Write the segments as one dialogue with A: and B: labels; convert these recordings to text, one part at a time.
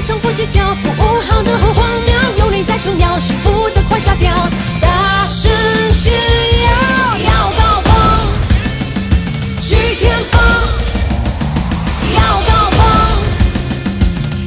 A: 成不计较，服务好的很荒谬，有你在重要，幸福的快炸掉，大声炫耀，要高峰，去前方，要高峰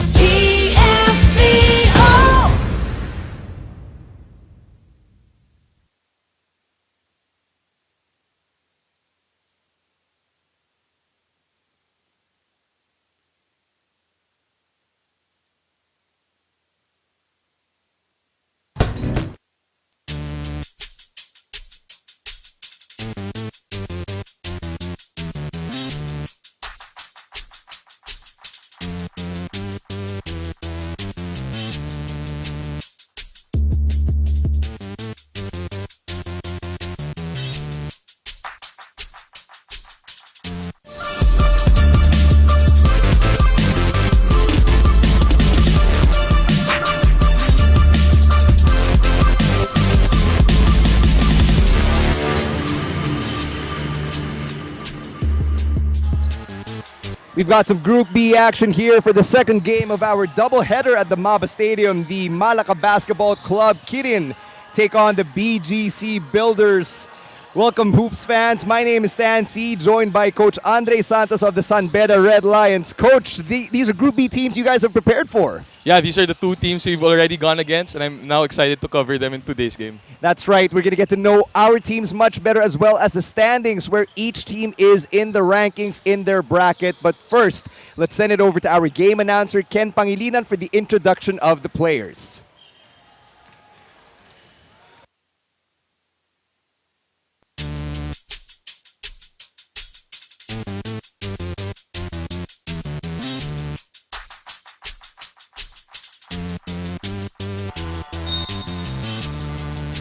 A: ，TFBO。We've
B: got some Group B action here for the second game of our doubleheader at the MABA Stadium. The Malacca Basketball Club Kirin take on the BGC Builders. Welcome, Hoops fans. My name is Stan C, joined by Coach Andre Santos of the San Beda Red Lions. Coach, these are Group B teams you guys have prepared for.
C: Yeah, these are the two teams we've already gone against, and I'm now excited to cover them in today's game.
B: That's right. We're going to get to know our teams much better, as well as the standings, where each team is in the rankings in their bracket. But first, let's send it over to our game announcer, Ken Pangilinan, for the introduction of the players.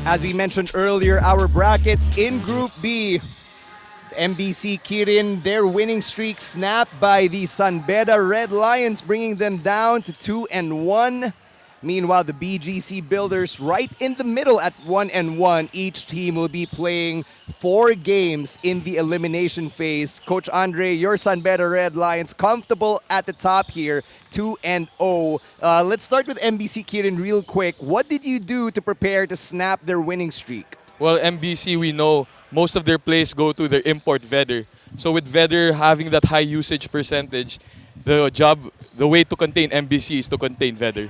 B: As we mentioned earlier, our brackets in Group B. MBC Kirin, their winning streak snapped by the San Beda Red Lions, bringing them down to 2-1. Meanwhile, the BGC Builders right in the middle at 1-1. Each team will be playing 4 games in the elimination phase. Coach Andre, your San Beda Red Lions comfortable at the top here, 2-0. Let's start with MBC Kirin real quick. What did you do to prepare to snap their winning streak?
C: Well, MBC, we know most of their plays go to their import Vedder. So with Vedder having that high usage percentage, the way to contain MBC is to contain Vedder.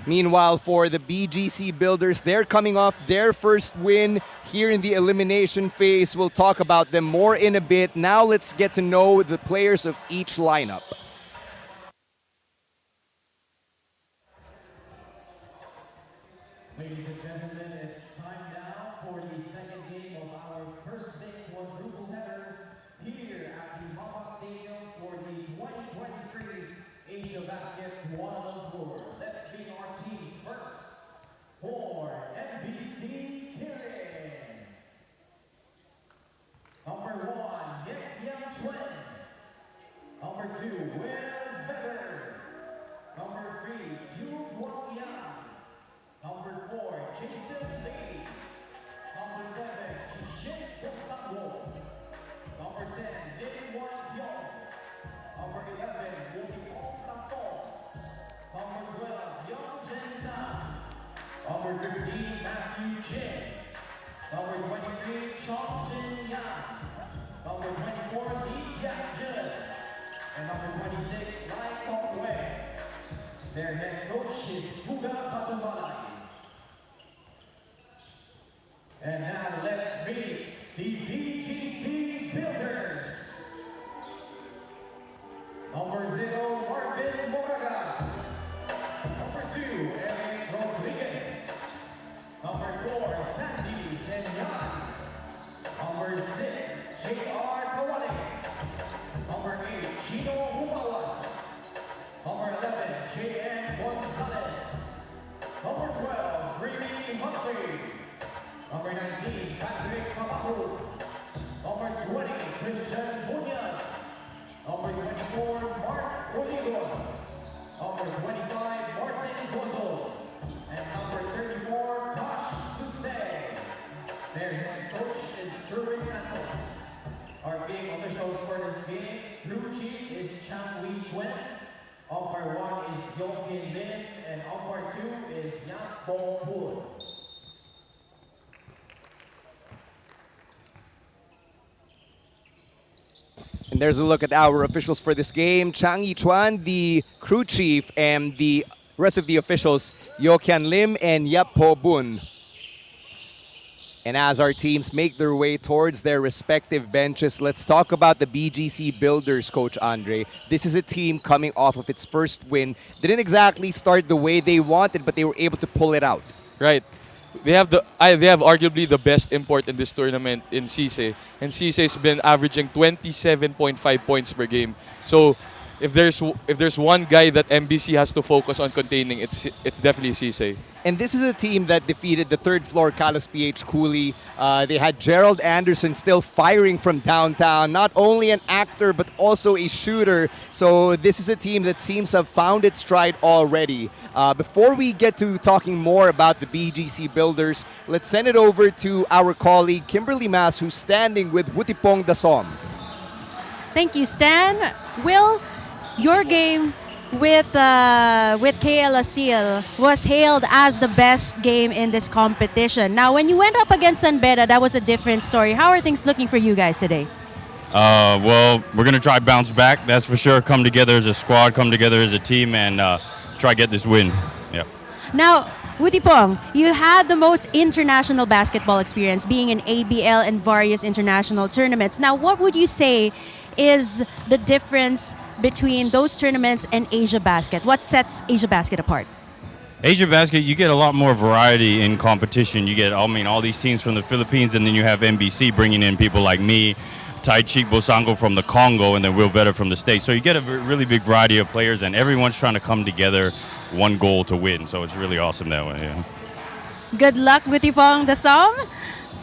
B: Meanwhile, for the BGC Builders, they're coming off their first win here in the elimination phase. We'll talk about them more in a bit. Now let's get to know the players of each lineup.
D: Ladies and gentlemen, it's time now for the second game of our first day quadruple header here at the MABA Stadium for the 2023 AsiaBasket Kuala Lumpur. Let's meet our teams first. For MBC Kirin. Number 1, Yek Chuen. Number 2, Will Vedder. Number 3, Yu Guang Yang. Number 4, Jason Lee. Number 7, Chishin Yosango. Number 10, Lin Wan Xiong. Number 11, Wupipong Tasong. Number 12, Young Jen Tan. Number 13, Matthew Chin. Number 23, Chong Jin Yang. Number 24, Lee Jack Jun. And number 26, Lai Kong Wei. Their head coach is Fuga Patumalai. And now let's meet the BGC Builders. Number 0, Marvin Moraga. Number 2, Eric Rodriguez. Number 4, Sandy Senyan. Number 6, J.R. Kawale. Number 8, Chino Humawas. Number 11, J.M. Gonzalez. Number 12, Riri Humphrey. Number 19, Patrick Papaku. Number 20, Christian Bunyan. Number 24, Mark Oligon. Number 25, Martin Gozo. And number 34, Tosh Susay. Their head coach is Sherwin Santos. Our game officials for this game, blue chief is Chang Wee Chuen. Umpire 1 is Yongkin Lin, and umpire 2 is Yap Bo Bun.
B: And there's a look at our officials for this game. Chang Yi-chuan, the crew chief, and the rest of the officials, Yo Kian Lim and Yap Po Bun. And as our teams make their way towards their respective benches, let's talk about the BGC Builders, Coach Andre. This is a team coming off of its first win. Didn't exactly start the way they wanted, but they were able to pull it out.
C: Right. They have arguably the best import in this tournament in Cisse. And Cisse's been averaging 27.5 points per game. So if there's one guy that MBC has to focus on containing, it's definitely Cisse.
B: And this is a team that defeated the third floor Kalos PH Cooley. They had Gerald Anderson still firing from downtown. Not only an actor, but also a shooter. So this is a team that seems to have found its stride already. Before we get to talking more about the BGC Builders, let's send it over to our colleague Kimberly Mas, who's standing with Wutipong Dasom.
E: Thank you, Stan. Will, your game with KL Asil was hailed as the best game in this competition. Now, when you went up against San Beda, that was a different story. How are things looking for you guys today?
F: Well, we're going to try bounce back, that's for sure. Come together as a squad, come together as a team, and try get this win. Yeah.
E: Now, Wutipong, you had the most international basketball experience, being in ABL and various international tournaments. Now, what would you say is the difference between those tournaments and AsiaBasket? What sets AsiaBasket apart?
F: AsiaBasket, you get a lot more variety in competition. You get, all these teams from the Philippines, and then you have MBC bringing in people like me, Tai Chik Bosango from the Congo, and then Will Vetter from the States. So you get a really big variety of players, and everyone's trying to come together, one goal to win. So it's really awesome that way. Yeah.
E: Good luck, Wutipong Dasom.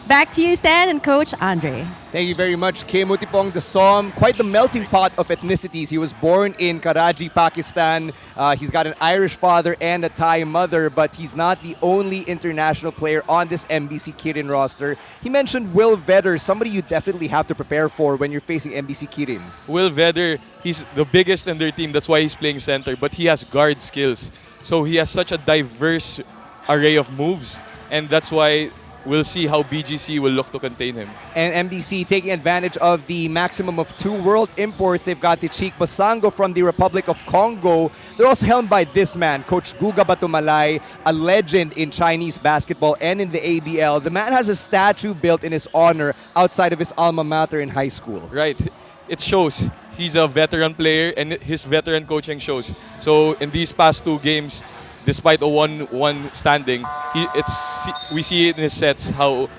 E: Back to you, Stan and Coach Andre.
B: Thank you very much, Kim Wutipong Dasom. Quite the melting pot of ethnicities. He was born in Karachi, Pakistan. He's got an Irish father and a Thai mother, but he's not the only international player on this MBC Kirin roster. He mentioned Will Vetter, somebody you definitely have to prepare for when you're facing MBC Kirin.
C: Will Vetter, he's the biggest in their team. That's why he's playing center. But he has guard skills. So he has such a diverse array of moves. And that's why we'll see how BGC will look to contain him.
B: And MBC taking advantage of the maximum of 2 world imports. They've got the Chik Basango from the Republic of Congo. They're also helmed by this man, Coach Guga Batumalay, a legend in Chinese basketball and in the ABL. The man has a statue built in his honor outside of his alma mater in high school.
C: Right. It shows. He's a veteran player and his veteran coaching shows. So in these past 2 games, despite a 1-1 standing, we see it in his sets how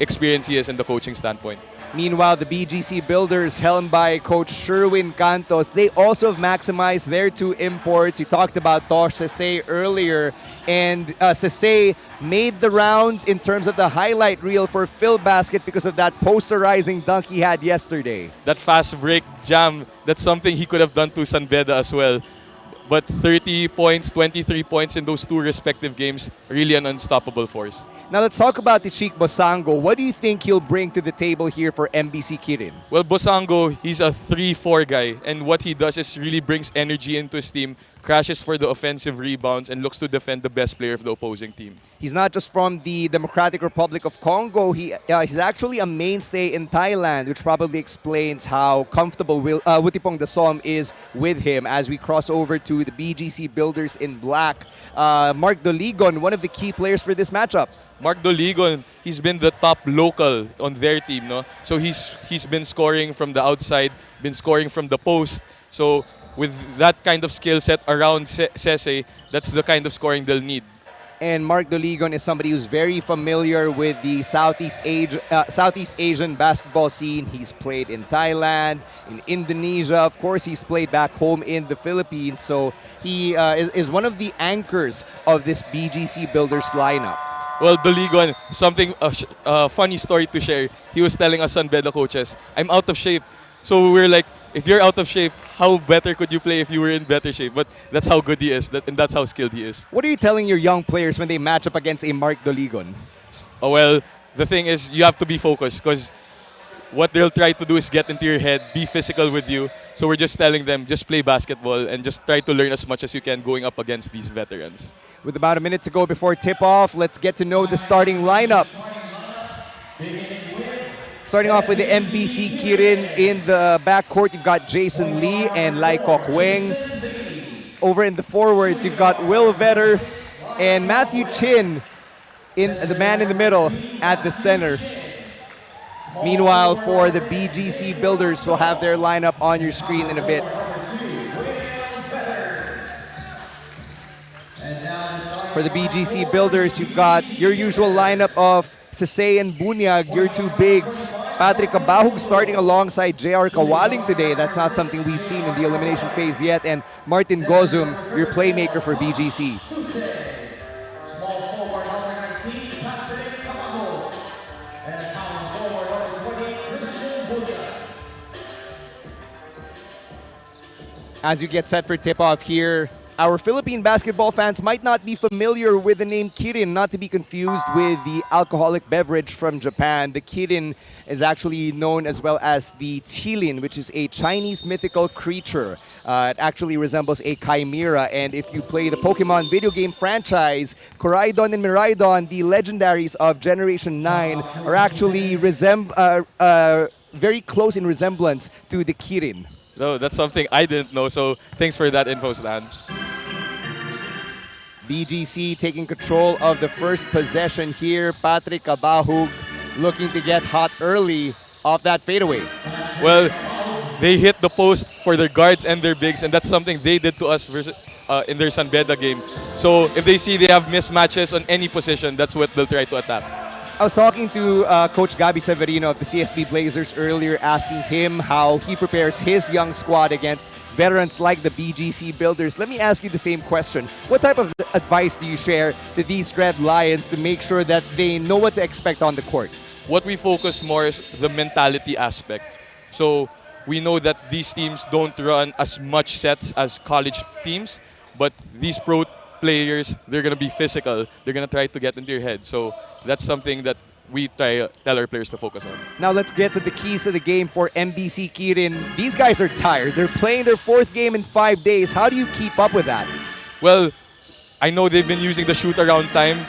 C: experienced he is in the coaching standpoint.
B: Meanwhile, the BGC Builders, helmed by Coach Sherwin Cantos, they also have maximized their 2 imports. We talked about Tosh Sese earlier, and Sese made the rounds in terms of the highlight reel for Phil Basket because of that posterizing dunk he had yesterday.
C: That fast break jam, that's something he could have done to San Beda as well. But 30 points, 23 points in those 2 respective games, really an unstoppable force.
B: Now let's talk about the Chik Bosango. What do you think he'll bring to the table here for MBC Kirin?
C: Well, Bosango, he's a 3-4 guy. And what he does is really brings energy into his team, crashes for the offensive rebounds, and looks to defend the best player of the opposing team.
B: He's not just from the Democratic Republic of Congo. He's actually a mainstay in Thailand, which probably explains how comfortable Wutipong Dasom is with him as we cross over to the BGC Builders in black. Mark Doligon, one of the key players for this matchup.
C: Mark Doligon, he's been the top local on their team, no? So he's been scoring from the outside, been scoring from the post. So with that kind of skill set around Sese, that's the kind of scoring they'll need.
B: And Mark Doligon is somebody who's very familiar with the Southeast Asian basketball scene. He's played in Thailand, in Indonesia. Of course, he's played back home in the Philippines. So he is one of the anchors of this BGC Builders lineup.
C: Well, Doligon, a funny story to share. He was telling us San Beda coaches, I'm out of shape. So we're like, if you're out of shape, how better could you play if you were in better shape? But that's how good he is, and that's how skilled he is.
B: What are you telling your young players when they match up against a Mark Doligon?
C: Oh, well, the thing is, you have to be focused because what they'll try to do is get into your head, be physical with you, So we're just telling them, just play basketball and just try to learn as much as you can going up against these veterans.
B: With about a minute to go before tip-off, let's get to know the starting lineup. Starting off with the MBC Kirin in the backcourt, you've got Jason Lee and Lai Kok Weng. Over in the forwards, you've got Will Vetter and Matthew Chin, the man in the middle at the center. Meanwhile, for the BGC Builders, we'll have their lineup on your screen in a bit. For the BGC Builders, you've got your usual lineup of Sesay and Bunyag, your two bigs. Patrick Abahug starting alongside JR Kawaling today. That's not something we've seen in the elimination phase yet. And Martin Gozum, your playmaker for BGC. As you get set for tip-off here, our Philippine basketball fans might not be familiar with the name Kirin, not to be confused with the alcoholic beverage from Japan. The Kirin is actually known as well as the Qilin, which is a Chinese mythical creature. It actually resembles a chimera, and if you play the Pokemon video game franchise, Koraidon and Miraidon, the legendaries of Generation 9, are actually very close in resemblance to the Kirin.
C: No, that's something I didn't know, so thanks for that info, Stan.
B: BGC taking control of the first possession here. Patrick Abahug looking to get hot early off that fadeaway.
C: Well, they hit the post for their guards and their bigs, and that's something they did to us in their San Beda game. So if they see they have mismatches on any position, that's what they'll try to attack.
B: I was talking to Coach Gabi Severino of the CSB Blazers earlier, asking him how he prepares his young squad against veterans like the BGC Builders. Let me ask you the same question. What type of advice do you share to these Red Lions to make sure that they know what to expect on the court?
C: What we focus more is the mentality aspect. So we know that these teams don't run as much sets as college teams, but these pro players, they're going to be physical. They're going to try to get into your head. So that's something that we tell our players to focus on.
B: Now let's get to the keys to the game for MBC Kirin. These guys are tired. They're playing their fourth game in 5 days. How do you keep up with that?
C: Well, I know they've been using the shoot-around time.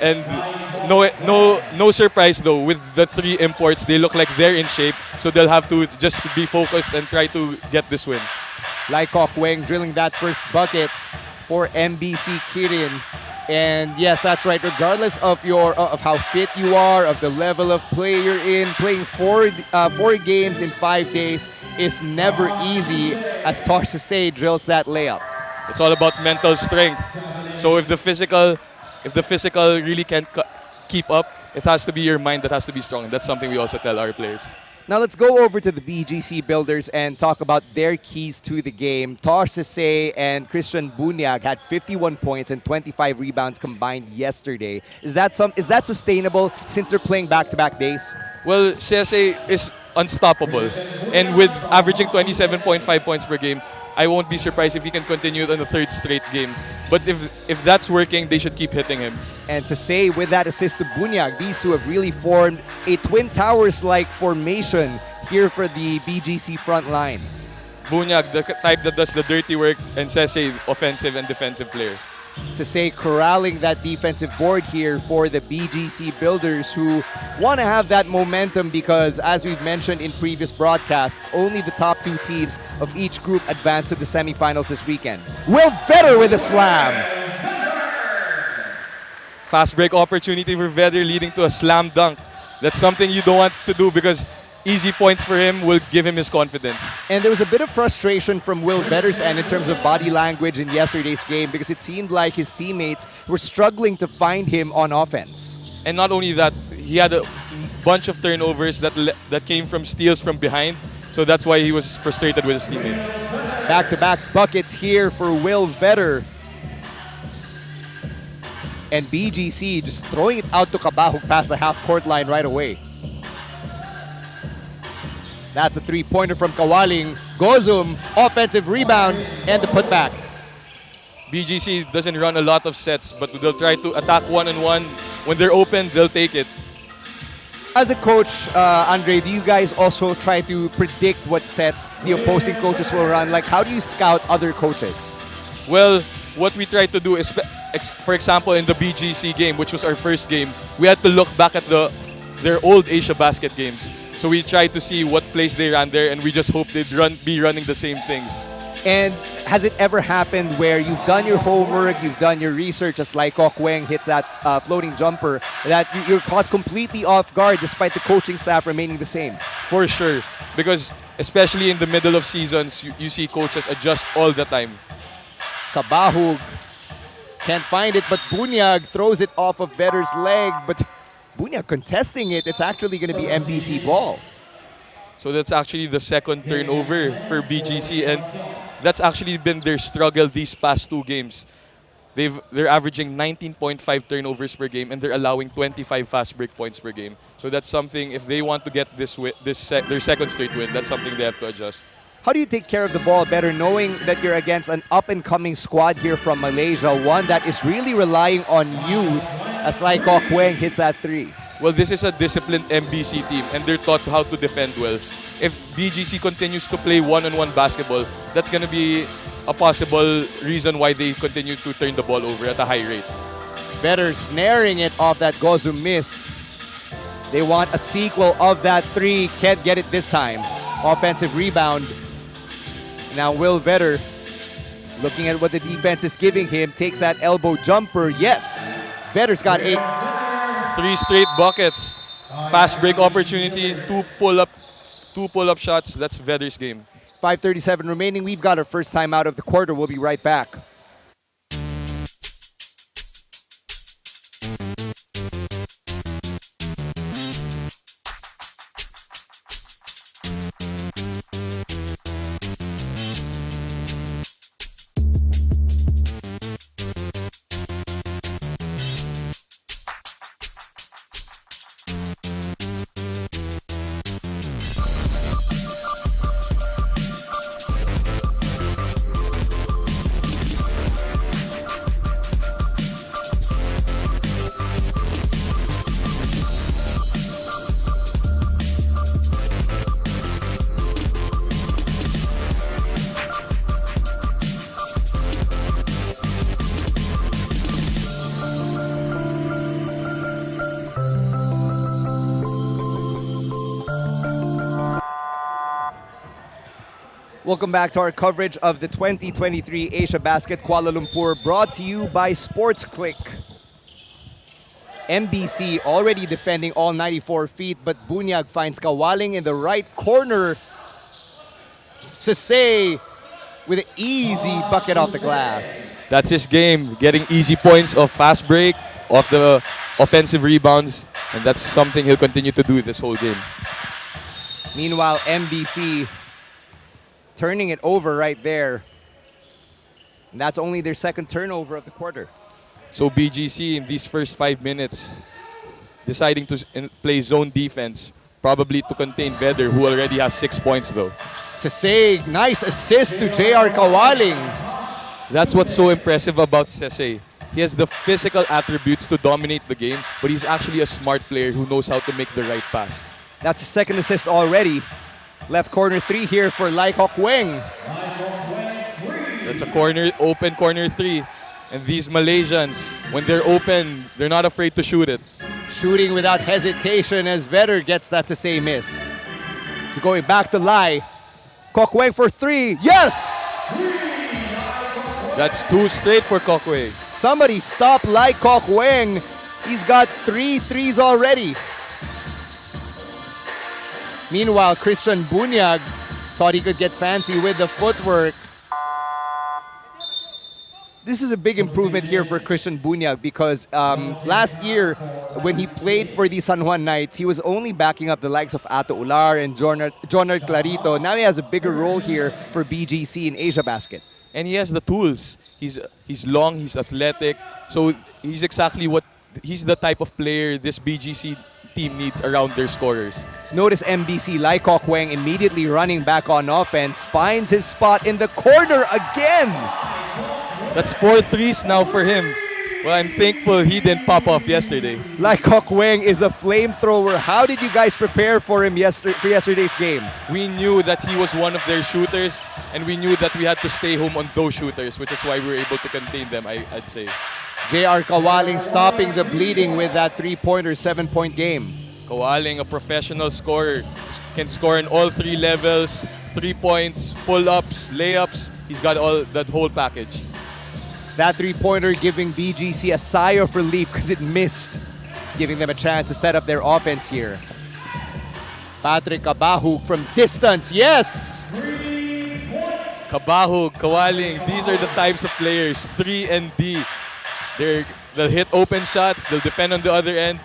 C: And no surprise though, with the 3 imports, they look like they're in shape. So they'll have to just be focused and try to get this win.
B: Lai Kok Weng drilling that first bucket for MBC Kirin. And yes, that's right. Regardless of of how fit you are, of the level of play you're in, playing four games in 5 days is never easy. As Sesay drills that layup.
C: It's all about mental strength. So if the physical really can't keep up, it has to be your mind that has to be strong. And that's something we also tell our players.
B: Now let's go over to the BGC Builders and talk about their keys to the game. Sesay and Christian Bunyag had 51 points and 25 rebounds combined yesterday. Is that sustainable since they're playing back-to-back days?
C: Well, Sesay is unstoppable, and with averaging 27.5 points per game, I won't be surprised if he can continue it on the 3rd straight game. But if that's working, they should keep hitting him.
B: And Sesay with that assist to Bunyag, these two have really formed a Twin Towers-like formation here for the BGC front line.
C: Bunyag, the type that does the dirty work, and Sesay, offensive and defensive player.
B: Sesay corralling that defensive board here for the BGC Builders, who want to have that momentum because, as we've mentioned in previous broadcasts, only the top 2 teams of each group advance to the semifinals this weekend. Will Vetter with a slam!
C: Fast break opportunity for Vetter leading to a slam dunk. That's something you don't want to do because easy points for him will give him his confidence.
B: And there was a bit of frustration from Will Vetter's end in terms of body language in yesterday's game because it seemed like his teammates were struggling to find him on offense.
C: And not only that, he had a bunch of turnovers that came from steals from behind. So that's why he was frustrated with his teammates.
B: Back-to-back buckets here for Will Vetter. And BGC just throwing it out to Kabahug past the half-court line right away. That's a 3-pointer from Kawaling. Gozum, offensive rebound, and the putback.
C: BGC doesn't run a lot of sets, but they'll try to attack one-on-one. When they're open, they'll take it.
B: As a coach, Andre, do you guys also try to predict what sets the opposing coaches will run? Like, how do you scout other coaches?
C: Well, what we try to do is, for example, in the BGC game, which was our first game, we had to look back at their old AsiaBasket games. So we tried to see what plays they ran there, and we just hope they'd be running the same things.
B: And has it ever happened where you've done your homework, you've done your research, as Lai Kok Weng hits that floating jumper, that you're caught completely off guard despite the coaching staff remaining the same?
C: For sure. Because especially in the middle of seasons, you see coaches adjust all the time.
B: Kabahug can't find it, but Bunyag throws it off of Vedder's leg. But Bunyag contesting it, it's actually going to be MBC ball.
C: So that's actually the second turnover for BGC, and that's actually been their struggle these past two games. They're averaging 19.5 turnovers per game, and they're allowing 25 fast break points per game. So that's something, if they want to get their second straight win, that's something they have to adjust.
B: How do you take care of the ball better, knowing that you're against an up-and-coming squad here from Malaysia, one that is really relying on youth, as Lai Kok Weng hits that three?
C: Well, this is a disciplined MBC team, and they're taught how to defend well. If BGC continues to play one-on-one basketball, that's going to be a possible reason why they continue to turn the ball over at a high rate.
B: Vedder snaring it off that Gozu miss. They want a sequel of that three. Can't get it this time. Offensive rebound. Now Will Vedder, looking at what the defense is giving him, takes that elbow jumper. Yes! Vedder's got 8.
C: 3 straight buckets. Fast break opportunity, two pull-up shots. That's Vedder's game.
B: 5:37 remaining. We've got our first time out of the quarter. We'll be right back. Welcome back to our coverage of the 2023 AsiaBasket Kuala Lumpur, brought to you by Sportsclick. MBC already defending all 94 feet, but Bunyag finds Kawaling in the right corner. Sase with an easy bucket off the glass.
C: That's his game, getting easy points off fast break, off the offensive rebounds, and that's something he'll continue to do this whole game.
B: Meanwhile, MBC turning it over right there. And that's only their second turnover of the quarter.
C: So BGC in these first 5 minutes deciding to play zone defense, probably to contain Vedder, who already has 6 points though.
B: Sase, nice assist to JR Kawaling.
C: That's what's so impressive about Sase. He has the physical attributes to dominate the game, but he's actually a smart player who knows how to make the right pass.
B: That's his second assist already. Left corner 3 here for Lai Kok Weng.
C: That's a open corner 3. And these Malaysians, when they're open, they're not afraid to shoot it.
B: Shooting without hesitation as Vedder gets that to say miss. Going back to Lai. Kok Weng for 3. Yes!
C: That's 2 straight for Kok Weng.
B: Somebody stop Lai Kok Weng. He's got 3 threes already. Meanwhile, Christian Bunyag thought he could get fancy with the footwork. This is a big improvement here for Christian Bunyag because last year when he played for the San Juan Knights, he was only backing up the likes of Ato Ular and Jonard Clarito. Now he has a bigger role here for BGC in AsiaBasket.
C: And he has the tools. He's long, he's athletic. So he's the type of player this BGC team needs around their scorers.
B: Notice MBC Lai Kok Weng immediately running back on offense, finds his spot in the corner again.
C: That's 4 threes now for him. Well, I'm thankful he didn't pop off yesterday.
B: Lai Kok Weng is a flamethrower. How did you guys prepare for him for yesterday's game?
C: We knew that he was one of their shooters, and we knew that we had to stay home on those shooters, which is why we were able to contain them, I'd say.
B: JR Kawaling stopping the bleeding with that 3-pointer, 7-point game.
C: Kawaling, a professional scorer, can score in all 3 levels, 3 points, pull-ups, layups. He's got all that whole package.
B: That 3-pointer giving BGC a sigh of relief because it missed, giving them a chance to set up their offense here. Patrick Kabahug from distance, yes!
C: Kabahug, Kawaling, these are the types of players, 3 and D. They'll hit open shots, they'll defend on the other end.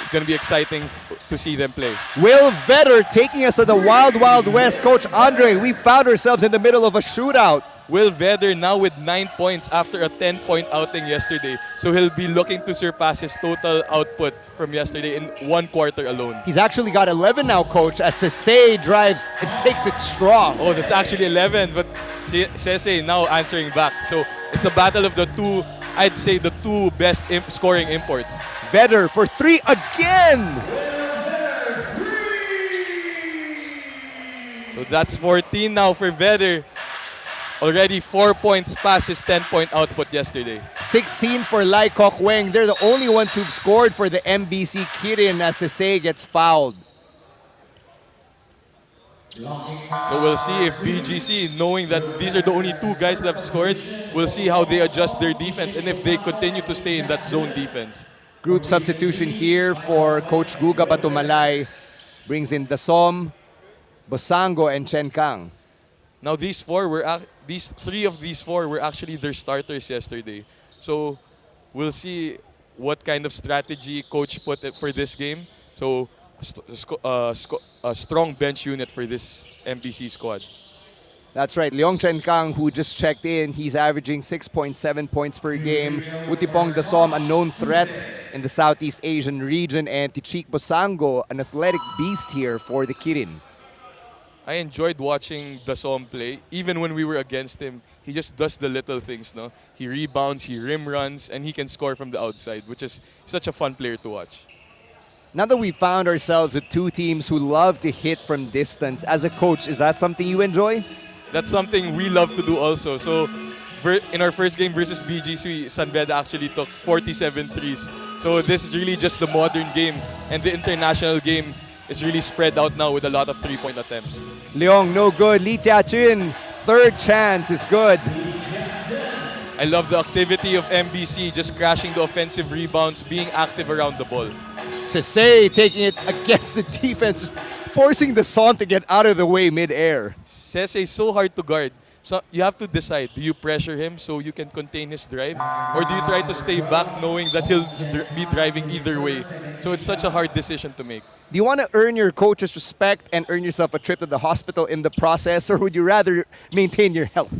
C: It's going to be exciting to see them play.
B: Will Vedder taking us to the Wild Wild West. Coach Andre, we found ourselves in the middle of a shootout.
C: Will Vedder now with 9 points after a 10-point outing yesterday. So he'll be looking to surpass his total output from yesterday in 1 quarter alone.
B: He's actually got 11 now, Coach, as Sese drives and takes it strong.
C: Oh, that's actually 11, but Sese now answering back. So it's the battle of the two, I'd say the 2 best scoring imports.
B: Vedder for 3 again!
C: So that's 14 now for Vedder. Already 4 points past his 10-point output yesterday.
B: 16 for Lai Kok Weng. They're the only ones who've scored for the MBC Kirin as Sese gets fouled.
C: So we'll see if BGC, knowing that these are the only 2 guys that have scored, we'll see how they adjust their defense and if they continue to stay in that zone defense.
B: Group substitution here for Coach Guga Batumalay. Brings in Dasom, Bosango, and Chen Kang.
C: Now these 3 of these 4 were actually their starters yesterday. So we'll see what kind of strategy coach put for this game. So a strong bench unit for this MBC squad.
B: That's right, Leong Chen Kang, who just checked in, he's averaging 6.7 points per game. Utipong Dasom, a known threat in the Southeast Asian region, and Tichik Bosango, an athletic beast here for the Kirin.
C: I enjoyed watching Dasom play. Even when we were against him, he just does the little things, no? He rebounds, he rim runs, and he can score from the outside, which is such a fun player to watch.
B: Now that we found ourselves with 2 teams who love to hit from distance, as a coach, is that something you enjoy?
C: That's something we love to do also. So in our first game versus BGC, San Beda actually took 47 threes. So this is really just the modern game, and the international game is really spread out now with a lot of 3-point attempts.
B: Leong, no good. Lee Tia-chun, 3rd chance is good.
C: I love the activity of MBC, just crashing the offensive rebounds, being active around the ball.
B: Sese taking it against the defense, just forcing the Son to get out of the way mid-air.
C: Sese is so hard to guard. So you have to decide, do you pressure him so you can contain his drive? Or do you try to stay back knowing that he'll be driving either way? So it's such a hard decision to make.
B: Do you want to earn your coach's respect and earn yourself a trip to the hospital in the process, or would you rather maintain your health?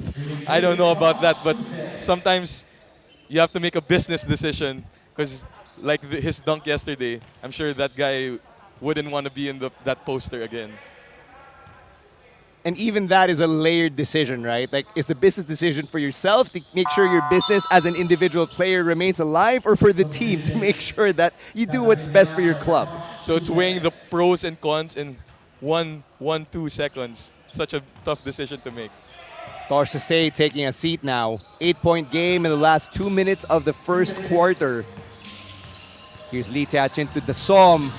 C: I don't know about that, but sometimes you have to make a business decision because like his dunk yesterday, I'm sure that guy wouldn't want to be in that poster again.
B: And even that is a layered decision, right? Like, is the business decision for yourself to make sure your business as an individual player remains alive, or for the team to make sure that you do what's best for your club?
C: So it's weighing the pros and cons in 2 seconds. Such a tough decision to make.
B: Tor Sese taking a seat now. 8-point game in the last 2 minutes of the first quarter. Here's Lee Tia-chun to Dasom.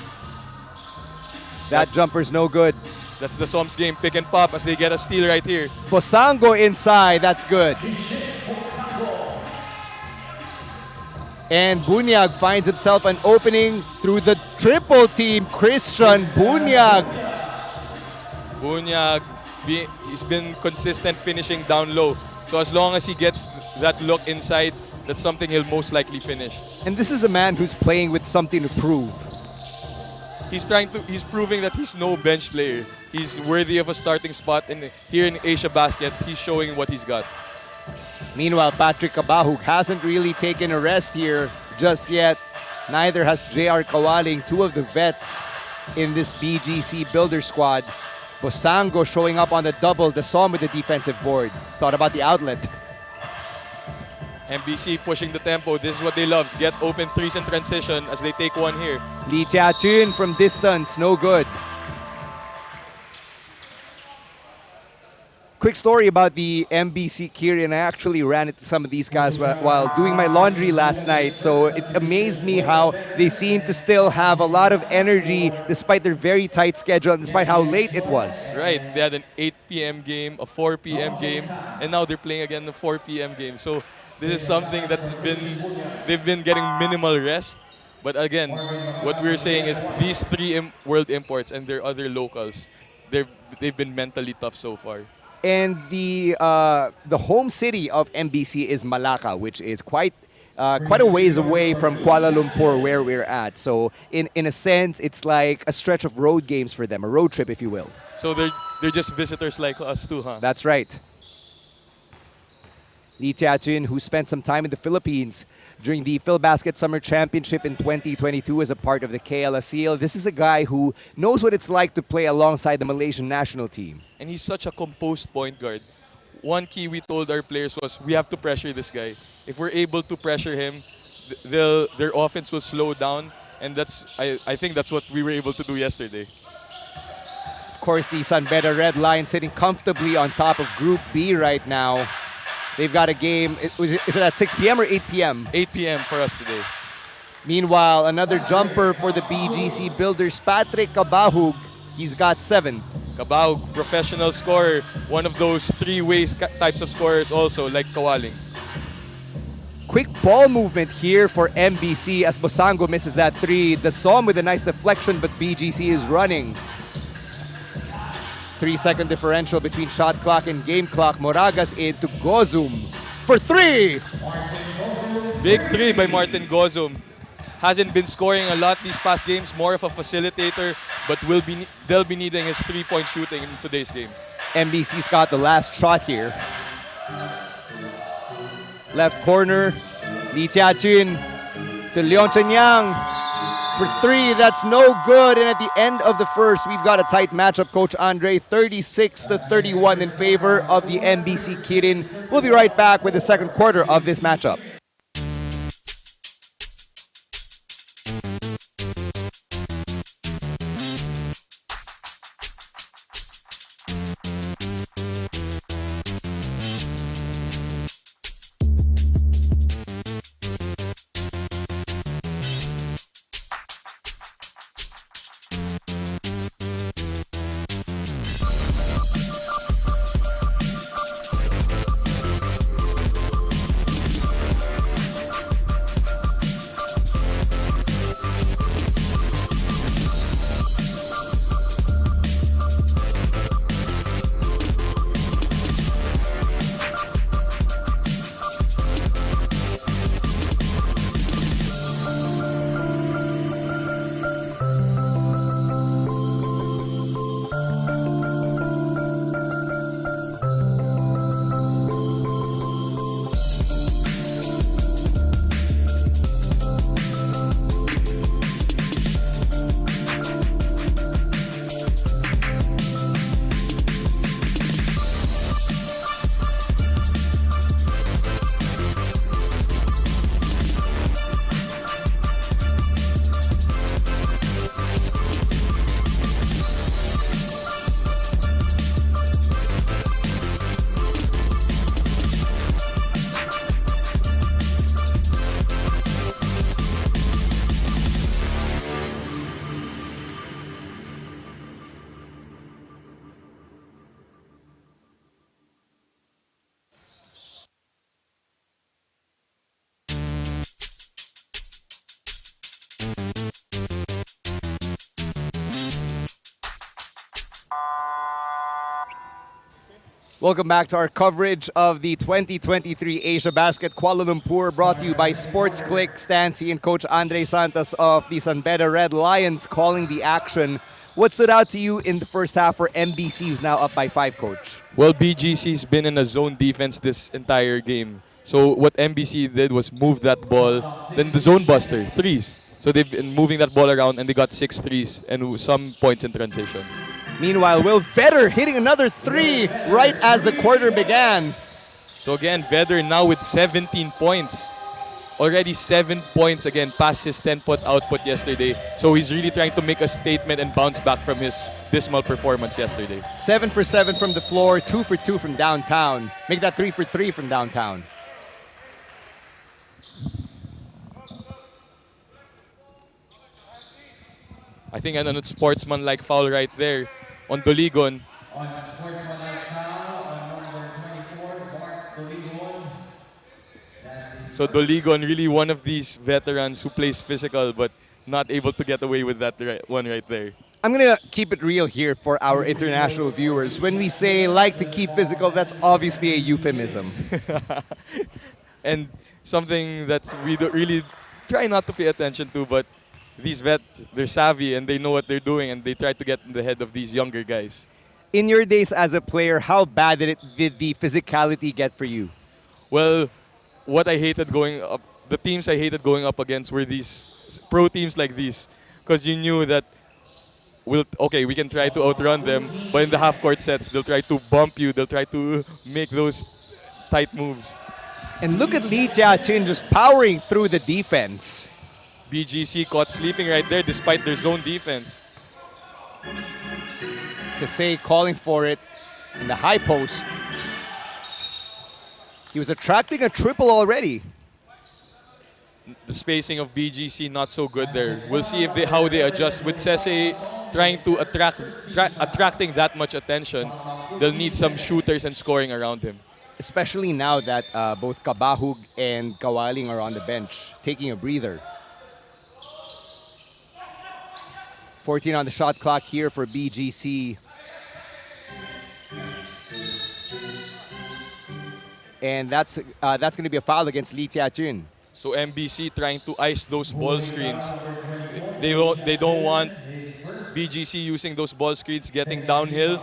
B: That jumper's no good.
C: That's the Som's game, pick and pop as they get a steal right here.
B: Bosango inside, that's good. And Bunyag finds himself an opening through the triple team. Christian Bunyag.
C: Bunyag, he's been consistent finishing down low. So as long as he gets that look inside, that's something he'll most likely finish.
B: And this is a man who's playing with something to prove.
C: He's proving that he's no bench player. He's worthy of a starting spot, and here in AsiaBasket, he's showing what he's got.
B: Meanwhile, Patrick Kabahug hasn't really taken a rest here just yet. Neither has JR Kawaling, 2 of the vets in this BGC Builders squad. Bosango showing up on the double, Dasom with the defensive board. Thought about the outlet.
C: MBC pushing the tempo. This is what they love. Get open threes in transition as they take one here.
B: Lee Chia-chun from distance, no good. Quick story about the MBC Kirin. I actually ran into some of these guys while doing my laundry last night, so it amazed me how they seem to still have a lot of energy despite their very tight schedule and despite how late it was.
C: Right, they had an 8 p.m. game, a 4 p.m. game, and now they're playing again the 4 p.m. game. So this is something they've been getting minimal rest. But again, what we're saying is these three world imports and their other locals, they've been mentally tough so far.
B: And the home city of MBC is Malacca, which is quite a ways away from Kuala Lumpur, where we're at. So in a sense, it's like a stretch of road games for them, a road trip, if you will.
C: So they're just visitors like us too, huh?
B: That's right. Lee Chia-chun, who spent some time in the Philippines during the PhilBasket Summer Championship in 2022 as a part of the KLSEL. This is a guy who knows what it's like to play alongside the Malaysian national team.
C: And he's such a composed point guard. One key we told our players was we have to pressure this guy. If we're able to pressure him, their offense will slow down, and I think that's what we were able to do yesterday.
B: Of course, the Sunbeda Red Lions sitting comfortably on top of Group B right now. They've got a game. Is it at 6 p.m. or 8 p.m.?
C: 8 p.m. for us today.
B: Meanwhile, another jumper for the BGC Builders, Patrick Cabahug. He's got 7.
C: Cabahug, professional scorer. One of those three-way types of scorers also, like Kawaling.
B: Quick ball movement here for MBC as Bosango misses that 3. The Som with a nice deflection, but BGC is running. 3-second differential between shot clock and game clock. Moragas into Gozum for 3.
C: Big 3 by Martin Gozum. Hasn't been scoring a lot these past games, more of a facilitator, but they'll be needing his 3-point shooting in today's game.
B: MBC's got the last shot here. Left corner, Lee Chia-chun to Leon Chenyang. For 3, that's no good. And at the end of the first, we've got a tight matchup, Coach Andre. 36-31 in favor of the MBC Kirin. We'll be right back with the second quarter of this matchup. Welcome back to our coverage of the 2023 AsiaBasket Kuala Lumpur, brought to you by Sportsclick. Stancy and Coach Andre Santos of the Sunbeda Red Lions calling the action. What stood out to you in the first half for MBC, who's now up by 5, Coach?
C: Well, BGC's been in a zone defense this entire game. So what MBC did was move that ball, then the zone buster, threes. So they've been moving that ball around and they got 6 threes and some points in transition.
B: Meanwhile, Will Vetter hitting another 3 right as the quarter began.
C: So again, Vedder now with 17 points. Already 7 points again past his 10-point output yesterday. So he's really trying to make a statement and bounce back from his dismal performance yesterday.
B: 7 for 7 from the floor, 2 for 2 from downtown. Make that 3 for 3 from downtown.
C: I think an unsportsmanlike foul right there on Doligon.
D: On sportsmanlike foul on number 24, Mark Doligon.
C: So Doligon really one of these veterans who plays physical but not able to get away with that one right there.
B: I'm going to keep it real here for our international viewers. When we say like to keep physical, that's obviously a euphemism.
C: And something that we really try not to pay attention to, but these they're savvy and they know what they're doing and they try to get in the head of these younger guys.
B: In your days as a player, how bad did the physicality get for you?
C: Well, what I hated going up, the teams I hated going up against were these pro teams like these, because you knew that we can try to outrun them, but in the half-court sets, they'll try to bump you, they'll try to make those tight moves.
B: And look at Lee Jia-chin just powering through the defense.
C: BGC caught sleeping right there despite their zone defense.
B: Sesay calling for it in the high post. He was attracting a triple already.
C: The spacing of BGC not so good there. We'll see how they adjust. With Sesay trying to attracting that much attention, they'll need some shooters and scoring around him.
B: Especially now that both Kabahug and Kawaling are on the bench, taking a breather. 14 on the shot clock here for BGC. And that's going to be a foul against Lee Jia-chin.
C: So MBC trying to ice those ball screens. They don't want BGC using those ball screens getting downhill,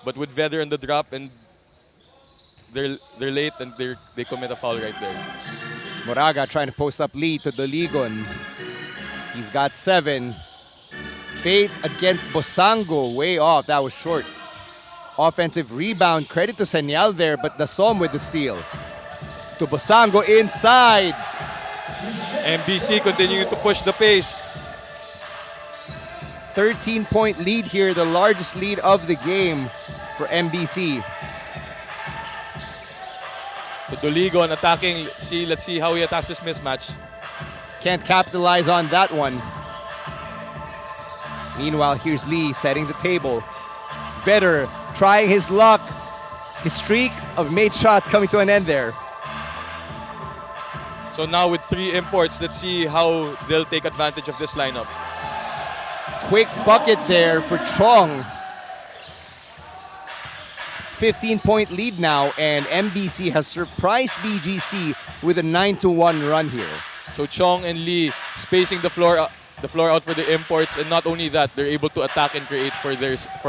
C: but with Vedder on the drop and they're late and they commit a foul right there.
B: Moraga trying to post up Lee to Doligon. He's got 7. Fate against Bosango, way off. That was short. Offensive rebound. Credit to Senyal there, but Dasom with the steal. To Bosango inside.
C: MBC continuing to push the pace.
B: 13-point lead here, the largest lead of the game for MBC.
C: So Doligon attacking. Let's see how he attacks this mismatch.
B: Can't capitalize on that one. Meanwhile, here's Lee setting the table. Vedder trying his luck. His streak of made shots coming to an end there.
C: So now with 3 imports, let's see how they'll take advantage of this lineup.
B: Quick bucket there for Chong. 15-point lead now, and MBC has surprised BGC with a 9-1 run here.
C: So Chong and Lee spacing the floor out for the imports, and not only that, they're able to attack and create for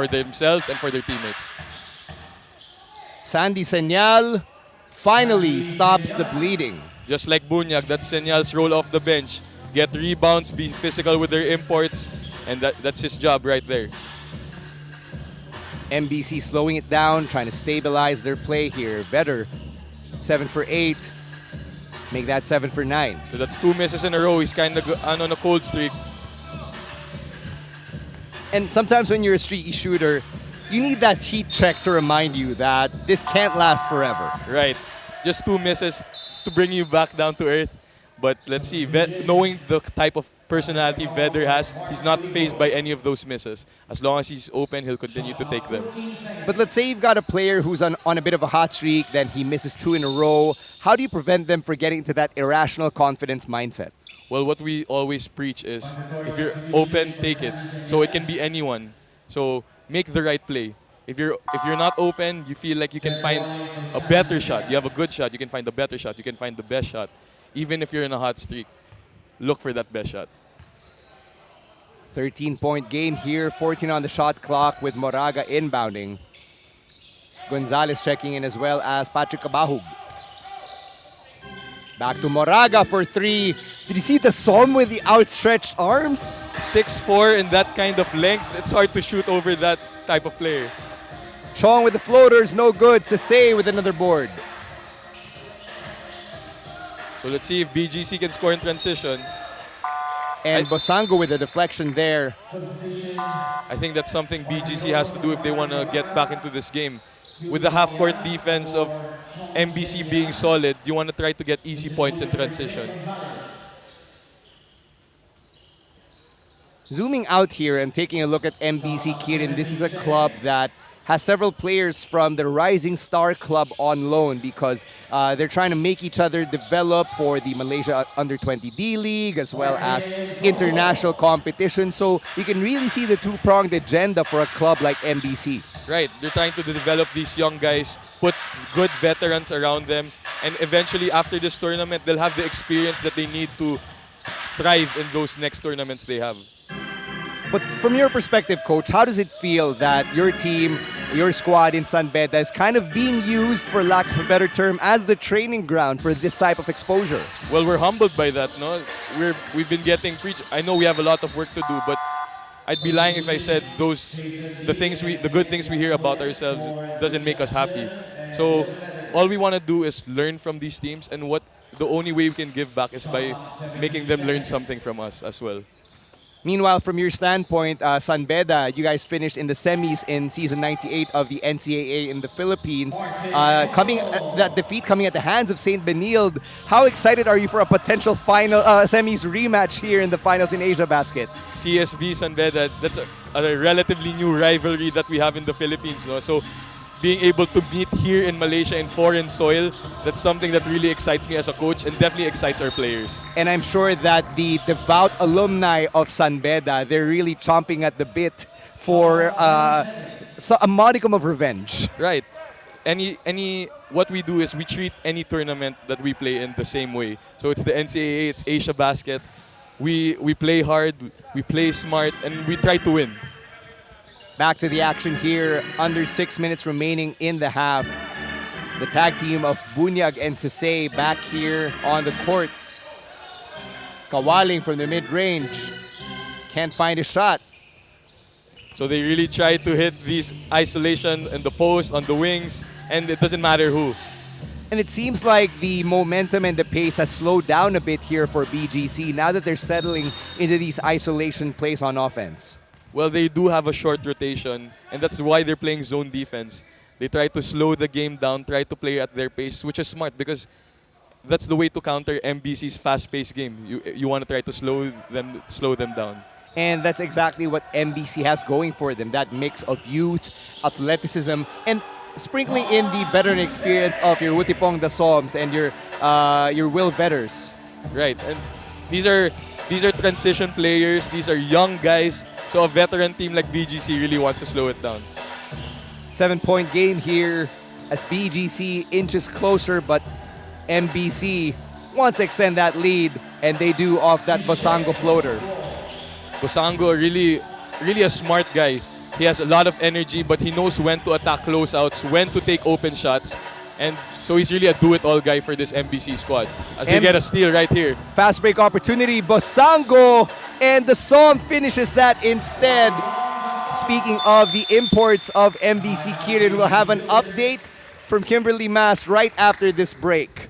C: themselves and for their teammates.
B: Sandy Senyal finally stops the bleeding.
C: Just like Bunyak, that's Senyal's role off the bench. Get rebounds, be physical with their imports, and that's his job right there.
B: MBC slowing it down, trying to stabilize their play here. Vedder, 7 for 8. Make that 7 for 9.
C: So that's 2 misses in a row. He's kind of on a cold streak.
B: And sometimes when you're a streaky shooter, you need that heat check to remind you that this can't last forever.
C: Right. Just 2 misses to bring you back down to earth. But let's see, knowing the type of personality Vedder has, he's not fazed by any of those misses. As long as he's open, he'll continue to take them.
B: But let's say you've got a player who's on a bit of a hot streak, then he misses 2 in a row. How do you prevent them from getting into that irrational confidence mindset?
C: Well, what we always preach is, if you're open, take it. So it can be anyone. So make the right play. If you're not open, you feel like you can find a better shot. You have a good shot, you can find a better shot, you can find the best shot. Even if you're in a hot streak, look for that best shot.
B: 13-point game here, 14 on the shot clock with Moraga inbounding. Gonzalez checking in as well as Patrick Kabahug. Back to Moraga for 3. Did you see the Som with the outstretched arms?
C: 6'4" and that kind of length, it's hard to shoot over that type of player.
B: Chong with the floaters, no good. Sesay with another board.
C: So let's see if BGC can score in transition.
B: And Bosango with a deflection there.
C: I think that's something BGC has to do if they want to get back into this game. With the half-court defense of MBC being solid, you want to try to get easy points in transition.
B: Zooming out here and taking a look at MBC Kirin, this is a club that has several players from the Rising Star Club on loan because they're trying to make each other develop for the Malaysia Under-20 D-League as well as international competition. So you can really see the two-pronged agenda for a club like MBC.
C: Right, they're trying to develop these young guys, put good veterans around them, and eventually after this tournament, they'll have the experience that they need to thrive in those next tournaments they have.
B: But from your perspective, Coach, how does it feel that your team, your squad in San Beda is kind of being used, for lack of a better term, as the training ground for this type of exposure?
C: Well, we're humbled by that, no? We've been getting preached. I know we have a lot of work to do, but I'd be lying if I said the good things we hear about ourselves doesn't make us happy. So all we want to do is learn from these teams, and the only way we can give back is by making them learn something from us as well.
B: Meanwhile, from your standpoint, San Beda, you guys finished in the semis in season 98 of the NCAA in the Philippines. That defeat coming at the hands of St. Benilde. How excited are you for a potential final semis rematch here in the finals in AsiaBasket?
C: CSB San Beda, that's a relatively new rivalry that we have in the Philippines, no? So being able to meet here in Malaysia in foreign soil, that's something that really excites me as a coach and definitely excites our players.
B: And I'm sure that the devout alumni of San Beda, they're really chomping at the bit for a modicum of revenge.
C: Right. What we do is we treat any tournament that we play in the same way. So it's the NCAA, it's AsiaBasket. We play hard, we play smart, and we try to win.
B: Back to the action here, under 6 minutes remaining in the half. The tag team of Bunyag and Sasay back here on the court. Kawaling from the mid-range. Can't find a shot.
C: So they really try to hit these isolation in the post, on the wings, and it doesn't matter who.
B: And it seems like the momentum and the pace has slowed down a bit here for BGC now that they're settling into these isolation plays on offense.
C: Well, they do have a short rotation, and that's why they're playing zone defense. They try to slow the game down, try to play at their pace, which is smart because that's the way to counter MBC's fast-paced game. You want to try to slow them down.
B: And that's exactly what MBC has going for them, that mix of youth, athleticism, and sprinkling in the veteran experience of your Wutipong Dasoms and your Will Vetters.
C: Right, and these are transition players, these are young guys, so a veteran team like BGC really wants to slow it down.
B: 7-point game here as BGC inches closer, but MBC wants to extend that lead, and they do off that Bosango floater.
C: Bosango, really a smart guy. He has a lot of energy, but he knows when to attack closeouts, when to take open shots, and so he's really a do-it-all guy for this MBC squad. As they get a steal right here.
B: Fast break opportunity, Bosango, and the song finishes that instead. Speaking of the imports of MBC Kirin, we'll have an update from Kimberly Mass right after this break.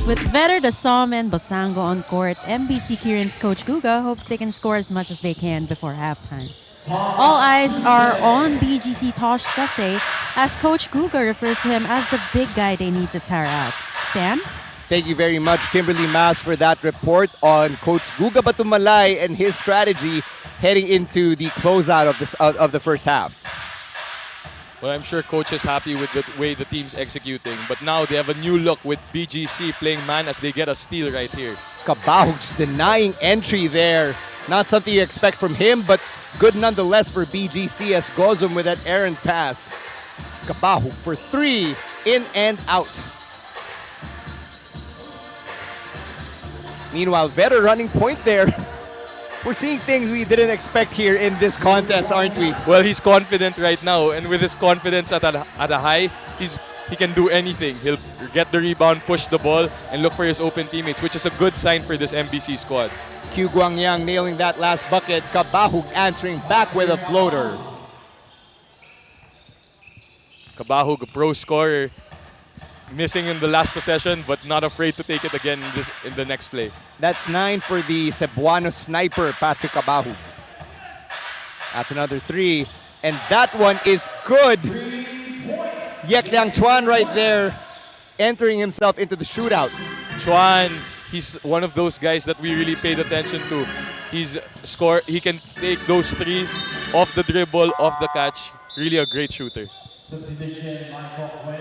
E: With Vetter, Dasom, and Bosango on court, MBC Kirin's coach Guga hopes they can score as much as they can before halftime. All eyes are on BGC Tosh Sase as Coach Guga refers to him as the big guy they need to tire out. Stan?
B: Thank you very much, Kimberly Mas, for that report on Coach Guga Batumalay and his strategy heading into the closeout of the first half.
C: Well, I'm sure Coach is happy with the way the team's executing. But now they have a new look with BGC playing man as they get a steal right here.
B: Kabahug's denying entry there. Not something you expect from him, but good nonetheless for BGC as Gozum with that errant pass. Kabahug for three, in and out. Meanwhile, Vetter running point there. We're seeing things we didn't expect here in this contest, aren't we?
C: Well, he's confident right now, and with his confidence at a high, he can do anything. He'll get the rebound, push the ball, and look for his open teammates, which is a good sign for this MBC squad.
B: Q Guangyang nailing that last bucket. Kabahug answering back with a floater.
C: Kabahug, a pro scorer, missing in the last possession, but not afraid to take it again in the next play.
B: That's 9 for the Cebuano sniper, Patrick Kabahug. That's another 3, and that one is good. Yek Liang Chuan right there, entering himself into the shootout.
C: Chuan, he's one of those guys that we really paid attention to. He can take those threes off the dribble, off the catch. Really a great shooter.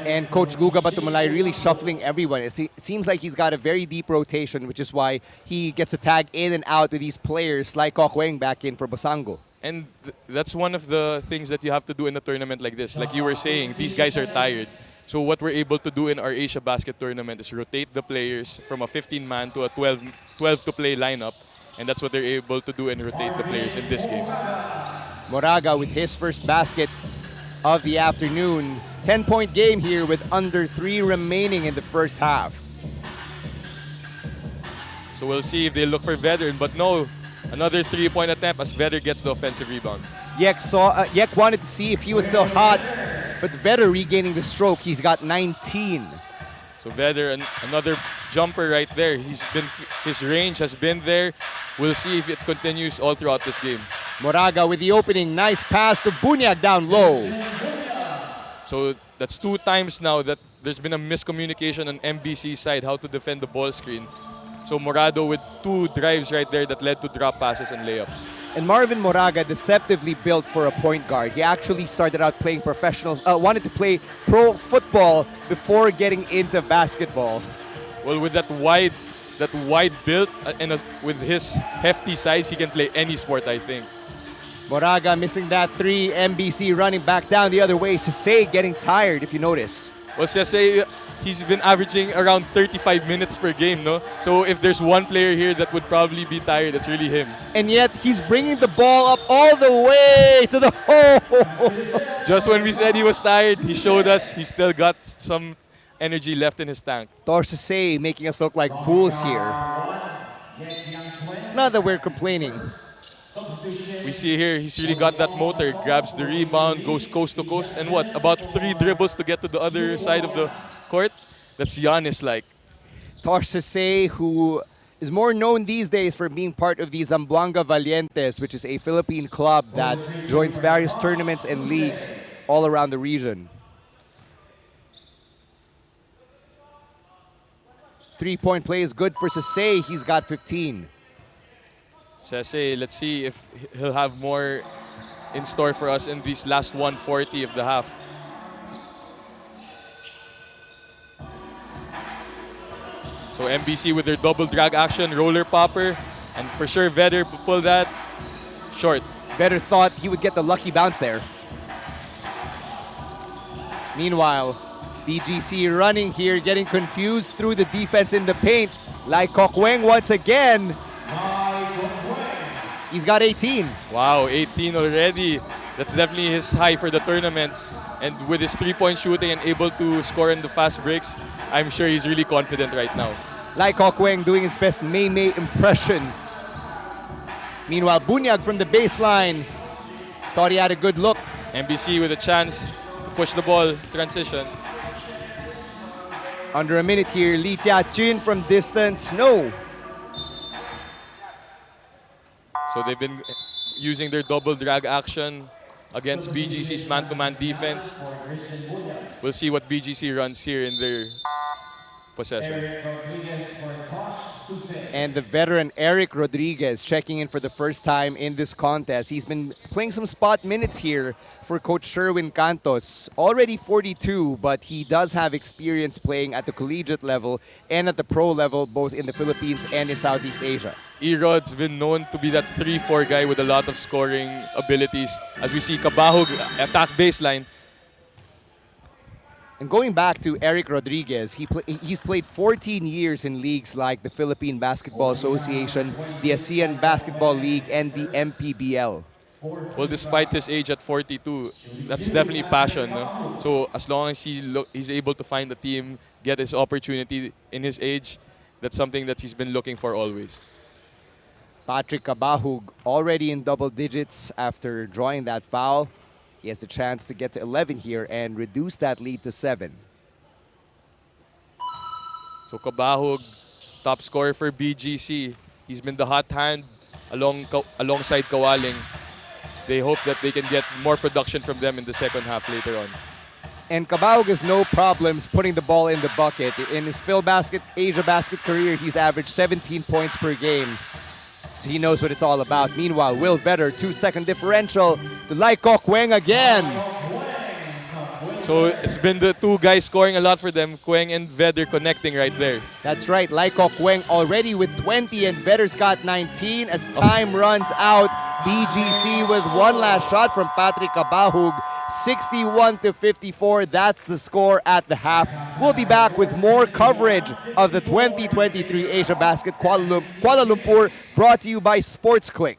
B: And Coach Guga Batumalay really shuffling everyone. It seems like he's got a very deep rotation, which is why he gets to tag in and out with these players like Kokweng back in for Bosango.
C: And that's one of the things that you have to do in a tournament like this. Like you were saying, these guys are tired. So what we're able to do in our AsiaBasket tournament is rotate the players from a 15-man to a 12-to-play lineup. And that's what they're able to do and rotate the players in this game.
B: Moraga with his first basket of the afternoon. 10-point game here with under 3 remaining in the first half.
C: So we'll see if they look for Veteran, but no, another 3-point attempt as Vetter gets the offensive rebound.
B: Yek wanted to see if he was still hot, but Vetter regaining the stroke. He's got 19.
C: So Vetter, another jumper right there. His range has been there. We'll see if it continues all throughout this game.
B: Moraga with the opening. Nice pass to Bunyag down low.
C: So that's 2 times now that there's been a miscommunication on MBC's side how to defend the ball screen. So Morado with 2 drives right there that led to drop passes and layups.
B: And Marvin Moraga, deceptively built for a point guard. He actually started out playing wanted to play pro football before getting into basketball.
C: Well, with that wide build and with his hefty size, he can play any sport, I think.
B: Moraga missing that 3. MBC running back down the other way. Sase getting tired, if you notice.
C: Well, Sase, he's been averaging around 35 minutes per game, no? So if there's one player here that would probably be tired, it's really him.
B: And yet, he's bringing the ball up all the way to the hole.
C: Just when we said he was tired, he showed us he still got some energy left in his tank.
B: Sase making us look like fools here. Not that we're complaining.
C: We see here, he's really got that motor, grabs the rebound, goes coast to coast, and what, about 3 dribbles to get to the other side of the court? That's Giannis-like.
B: Sase, who is more known these days for being part of the Zamboanga Valientes, which is a Philippine club that joins various tournaments and leagues all around the region. 3-point play is good for Sase. He's got 15.
C: Sase, let's see if he'll have more in store for us in these last 140 of the half. So MBC with their double drag action, roller popper, and for sure Vetter pull that short.
B: Vetter thought he would get the lucky bounce there. Meanwhile, BGC running here, getting confused through the defense in the paint. Like Kokweng once again. He's got 18.
C: Wow, 18 already. That's definitely his high for the tournament. And with his 3-point shooting and able to score in the fast breaks, I'm sure he's really confident right now.
B: Like Kokweng doing his best May impression. Meanwhile, Bunyag from the baseline thought he had a good look.
C: MBC with a chance to push the ball, transition.
B: Under a minute here, Lee Tia Chin from distance, no.
C: So they've been using their double drag action against BGC's man-to-man defense. We'll see what BGC runs here in their possession.
B: And the veteran Eric Rodriguez checking in for the first time in this contest. He's been playing some spot minutes here for Coach Sherwin Cantos. Already 42, but he does have experience playing at the collegiate level and at the pro level, both in the Philippines and in Southeast Asia.
C: Erod's been known to be that 3-4 guy with a lot of scoring abilities. As we see Kabahog attack baseline.
B: And going back to Eric Rodriguez, he's played 14 years in leagues like the Philippine Basketball Association, the ASEAN Basketball League, and the MPBL.
C: Well, despite his age at 42, that's definitely passion. No? So as long as he's able to find the team, get his opportunity in his age, that's something that he's been looking for always.
B: Patrick Kabahug already in double digits after drawing that foul. He has the chance to get to 11 here and reduce that lead to 7.
C: So Kabahug, top scorer for BGC. He's been the hot hand alongside Kawaling. They hope that they can get more production from them in the second half later on.
B: And Kabahug has no problems putting the ball in the bucket. In his AsiaBasket career, he's averaged 17 points per game. So he knows what it's all about. Meanwhile, Will Vetter, 2-second differential to Laiko Kweng again.
C: So it's been the two guys scoring a lot for them, Kweng and Vetter connecting right there.
B: That's right, Laiko Kweng already with 20 and Vetter's got 19 as time runs out. BGC with one last shot from Patrick Kabahug. 61-54, that's the score at the half. We'll be back with more coverage of the 2023 AsiaBasket Kuala Lumpur, brought to you by Sportsclick.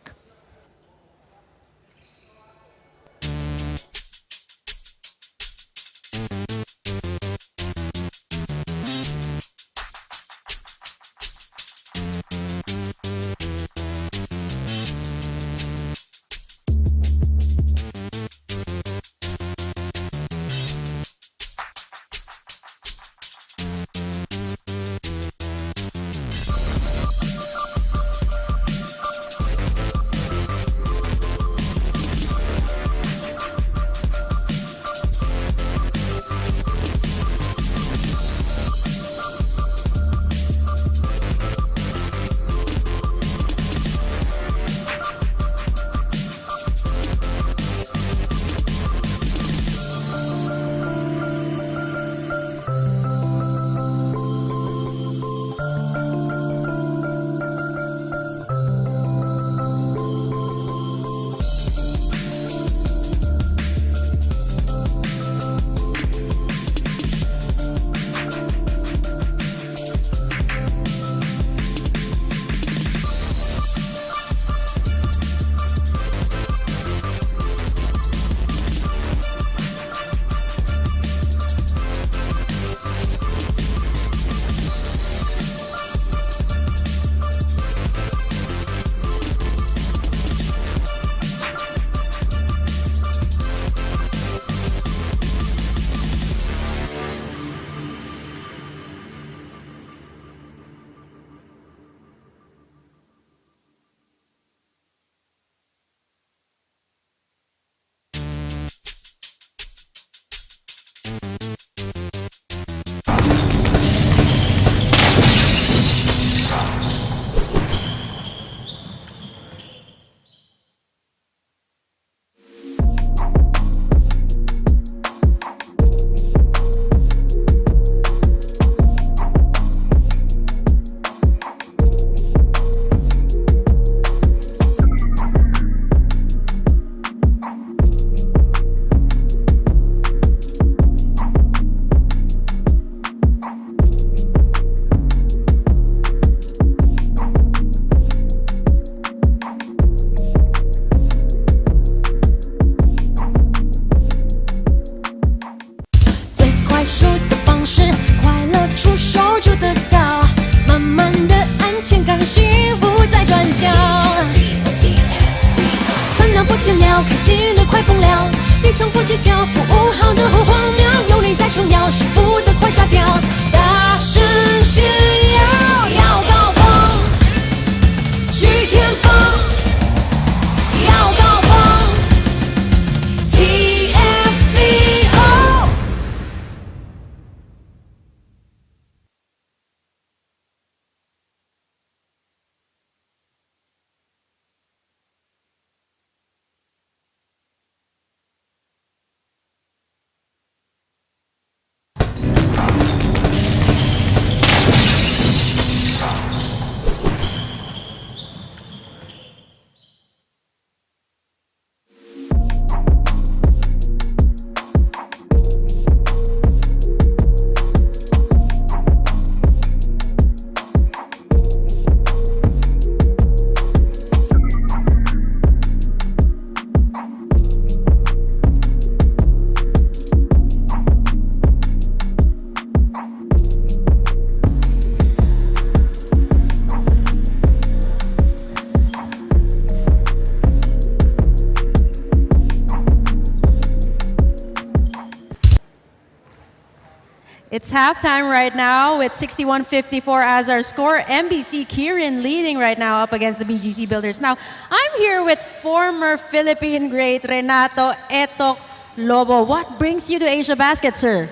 E: It's halftime right now with 61-54 as our score. MBC Kirin leading right now up against the BGC Builders. Now, I'm here with former Philippine great Renato Etok Lobo. What brings you to AsiaBasket, sir?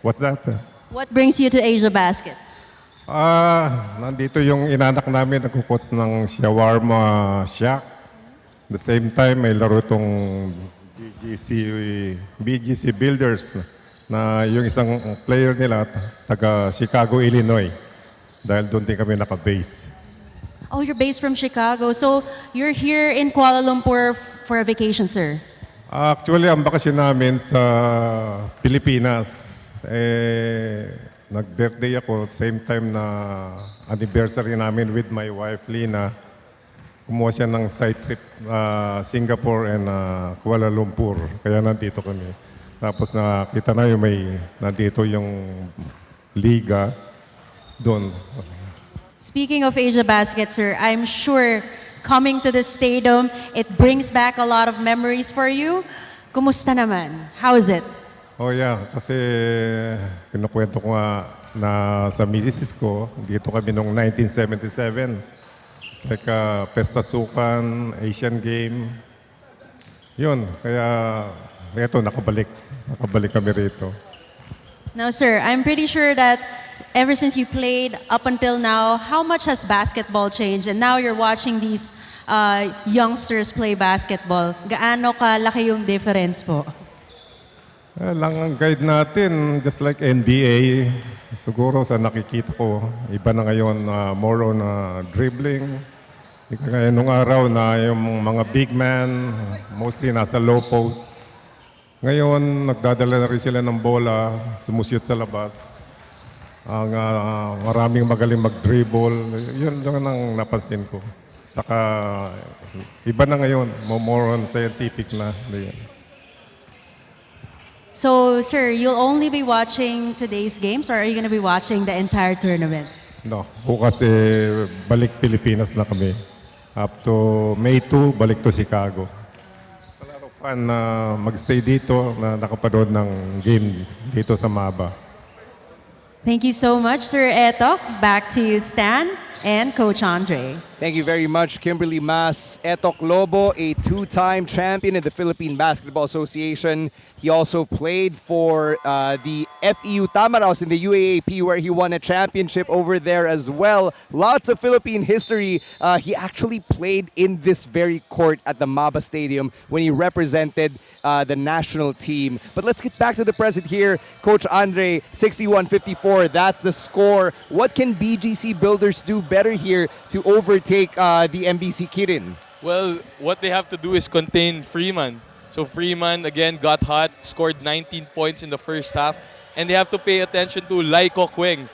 G: What's that?
E: What brings you to AsiaBasket?
G: Nandito yung inanak namin nagkukots ng shawarma shack. The same time, may laro itong BGC Builders na yung isang player nila taga Chicago, Illinois. Dahil doon din kami naka-base.
E: Oh, you're based from Chicago. So you're here in Kuala Lumpur for a vacation, sir?
G: Actually, ang bakasyon namin sa Pilipinas, nag-birthday ako same time na anniversary namin with my wife, Lina. Kumuha siya ng side trip Singapore and Kuala Lumpur. Kaya nandito kami. Tapos nakita na yung nandito yung liga doon.
E: Speaking of AsiaBasket, sir, I'm sure coming to the stadium, it brings back a lot of memories for you. Kumusta naman? How is it?
G: Oh yeah, kasi kinukwento ko nga na sa misis ko, dito kami noong 1977. It's like Pesta Sukan, Asian Game. Yun, kaya eto nakabalik kami rito.
E: Now, sir, I'm pretty sure that ever since you played up until now, how much has basketball changed? And now you're watching these youngsters play basketball. Gaano kalaki yung difference po?
G: Lang ang guide natin, just like NBA, siguro sa nakikita ko, iba na ngayon more on dribbling. Ngayon nung araw na yung mga big man, mostly nasa low post. Ngayon, nagdadala na rin sila ng bola, sumushoot sa labas. Maraming magaling mag-dribble. Yun lang ang napansin ko. Saka, iba na ngayon, more on scientific na.
E: So, sir, you'll only be watching today's games or are you going to be watching the entire tournament?
G: No, bukas balik Pilipinas na kami. Up to May 2, balik to Chicago. Fun na magstay dito na nakapanood ng game dito sa MABA.
E: Thank you so much, Sir Etok. Back to you, Stan and Coach Andre.
B: Thank you very much, Kimberly Mas. Etok Lobo, a two-time champion in the Philippine Basketball Association. He also played for the FEU Tamaraos in the UAAP where he won a championship over there as well. Lots of Philippine history. He actually played in this very court at the MABA Stadium when he represented the national team. But let's get back to the present here. Coach Andre, 61-54, that's the score. What can BGC Builders do better here to overtake the MBC Kirin?
C: Well, what they have to do is contain Freeman. So Freeman, again, got hot, scored 19 points in the first half. And they have to pay attention to Laiko Kweng.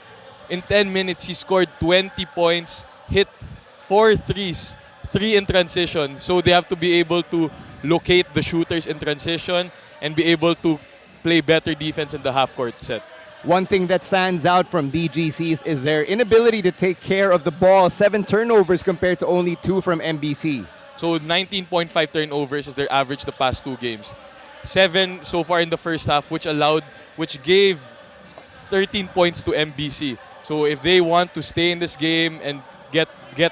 C: In 10 minutes, he scored 20 points, hit 4 threes, 3 in transition. So they have to be able to locate the shooters in transition and be able to play better defense in the half-court set.
B: One thing that stands out from BGC's is their inability to take care of the ball. 7 turnovers compared to only 2 from MBC.
C: So 19.5 turnovers is their average the past 2 games. 7 so far in the first half, which gave 13 points to MBC. So if they want to stay in this game and get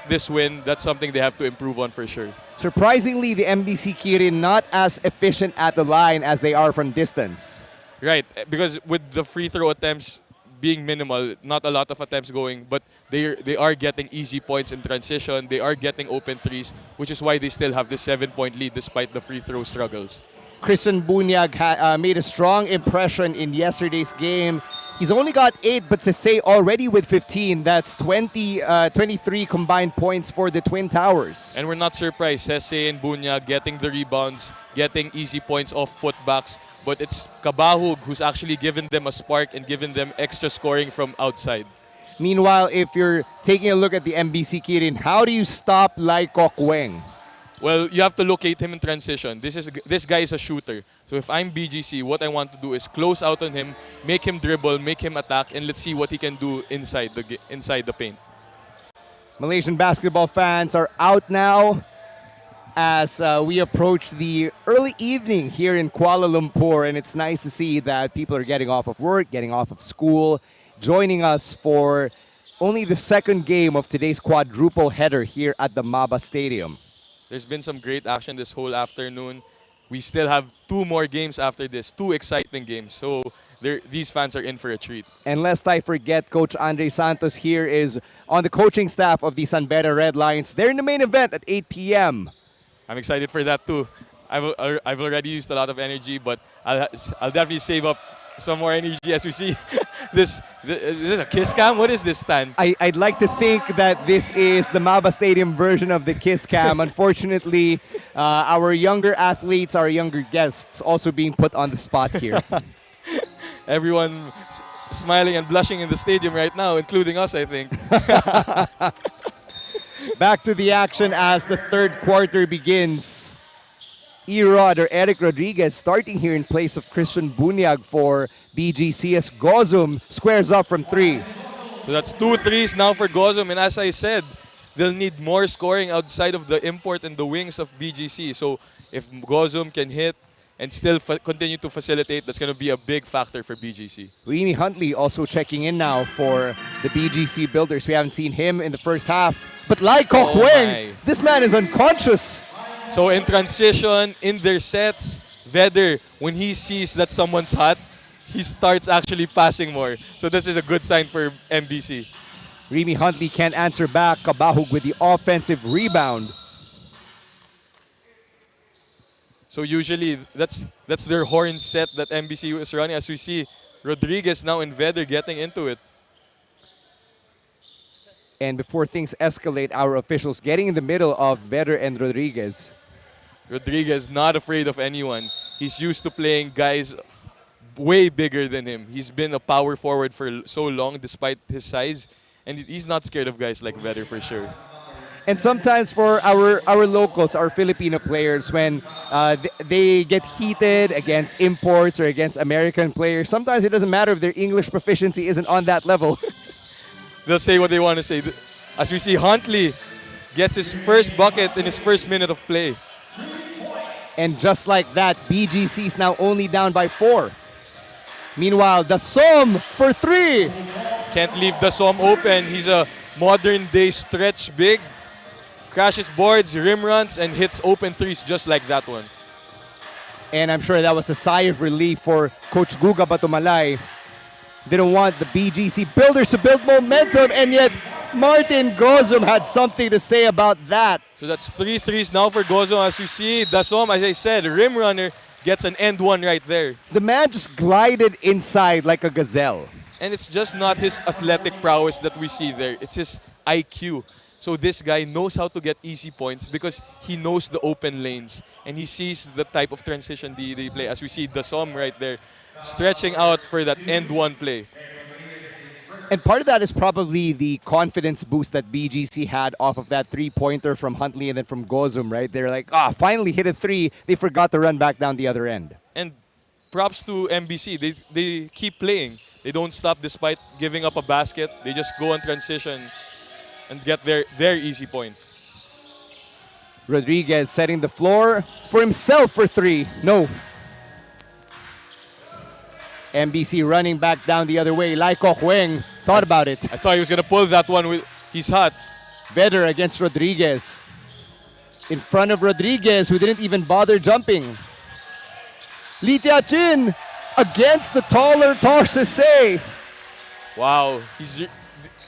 C: this win, that's something they have to improve on for sure.
B: Surprisingly, the MBC Kirin not as efficient at the line as they are from distance.
C: Right, because with the free throw attempts being minimal, not a lot of attempts going, but they are getting easy points in transition. They are getting open threes, which is why they still have this 7-point lead despite the free throw struggles.
B: Christian Bunyag made a strong impression in yesterday's game. He's only got 8, but Sese already with 15. That's 23 combined points for the Twin Towers.
C: And we're not surprised. Sese and Bunyag getting the rebounds, getting easy points off putbacks. But it's Kabahug who's actually given them a spark and given them extra scoring from outside.
B: Meanwhile, if you're taking a look at the MBC Kirin, how do you stop Laiko Kweng?
C: Well, you have to locate him in transition. This guy is a shooter. So if I'm BGC, what I want to do is close out on him, make him dribble, make him attack, and let's see what he can do inside the paint.
B: Malaysian basketball fans are out now as we approach the early evening here in Kuala Lumpur, and it's nice to see that people are getting off of work, getting off of school, joining us for only the second game of today's quadruple header here at the MABA Stadium.
C: There's been some great action this whole afternoon. We still have 2 more games after this, 2 exciting games. So these fans are in for a treat.
B: And lest I forget, Coach Andre Santos here is on the coaching staff of the San Beda Red Lions. They're in the main event at 8 p.m.
C: I'm excited for that too. I've already used a lot of energy, but I'll definitely save up some more energy as we see this. Is this a kiss cam? What is this, Stan?
B: I'd like to think that this is the MABA Stadium version of the kiss cam. Unfortunately, our younger athletes, our younger guests also being put on the spot here.
C: Everyone smiling and blushing in the stadium right now, including us, I think.
B: Back to the action as the third quarter begins. Erod or Eric Rodriguez starting here in place of Christian Bunyag for BGC as Gozum squares up from 3.
C: So that's 2 threes now for Gozum, and as I said, they'll need more scoring outside of the import and the wings of BGC. So if Gozum can hit and still continue to facilitate, that's going to be a big factor for BGC.
B: Remy Huntley also checking in now for the BGC Builders. We haven't seen him in the first half. But Lai Kok Weng, this man is unconscious.
C: So in transition, in their sets, Vedder, when he sees that someone's hot, he starts actually passing more. So this is a good sign for MBC.
B: Remy Huntley can't answer back. Kabahug with the offensive rebound.
C: So usually that's their horn set that MBC is running. As we see, Rodriguez now and Vedder getting into it.
B: And before things escalate, our officials getting in the middle of Vedder and Rodriguez.
C: Rodriguez not afraid of anyone. He's used to playing guys way bigger than him. He's been a power forward for so long despite his size. And he's not scared of guys like Vedder for sure.
B: And sometimes for our locals, our Filipino players, when they get heated against imports or against American players, sometimes it doesn't matter if their English proficiency isn't on that level.
C: They'll say what they want to say. As we see, Huntley gets his first bucket in his first minute of play.
B: And just like that, BGC is now only down by 4. Meanwhile, Dasom for 3.
C: Can't leave Dasom open. He's a modern-day stretch big. Crashes boards, rim runs, and hits open threes just like that one.
B: And I'm sure that was a sigh of relief for Coach Guga Batumalay. Didn't want the BGC Builders to build momentum, and yet Martin Gozum had something to say about that.
C: So that's 3 threes now for Gozum. As you see, Dasom, as I said, rim runner, gets an end one right there.
B: The man just glided inside like a gazelle.
C: And it's just not his athletic prowess that we see there. It's his IQ. So this guy knows how to get easy points because he knows the open lanes. And he sees the type of transition they play. As we see Dasom right there, stretching out for that end one play.
B: And part of that is probably the confidence boost that BGC had off of that three-pointer from Huntley and then from Gozum, right? They're like, finally hit a 3. They forgot to run back down the other end.
C: And props to MBC. They keep playing. They don't stop despite giving up a basket. They just go on transition and get their easy points.
B: Rodriguez setting the floor for himself for 3. No. MBC running back down the other way. Lai Kok Weng thought about it.
C: I thought he was going to pull that one. He's hot.
B: Vedder against Rodriguez. In front of Rodriguez, who didn't even bother jumping. Lee Jia-chin against the taller Tosh Sese.
C: Wow.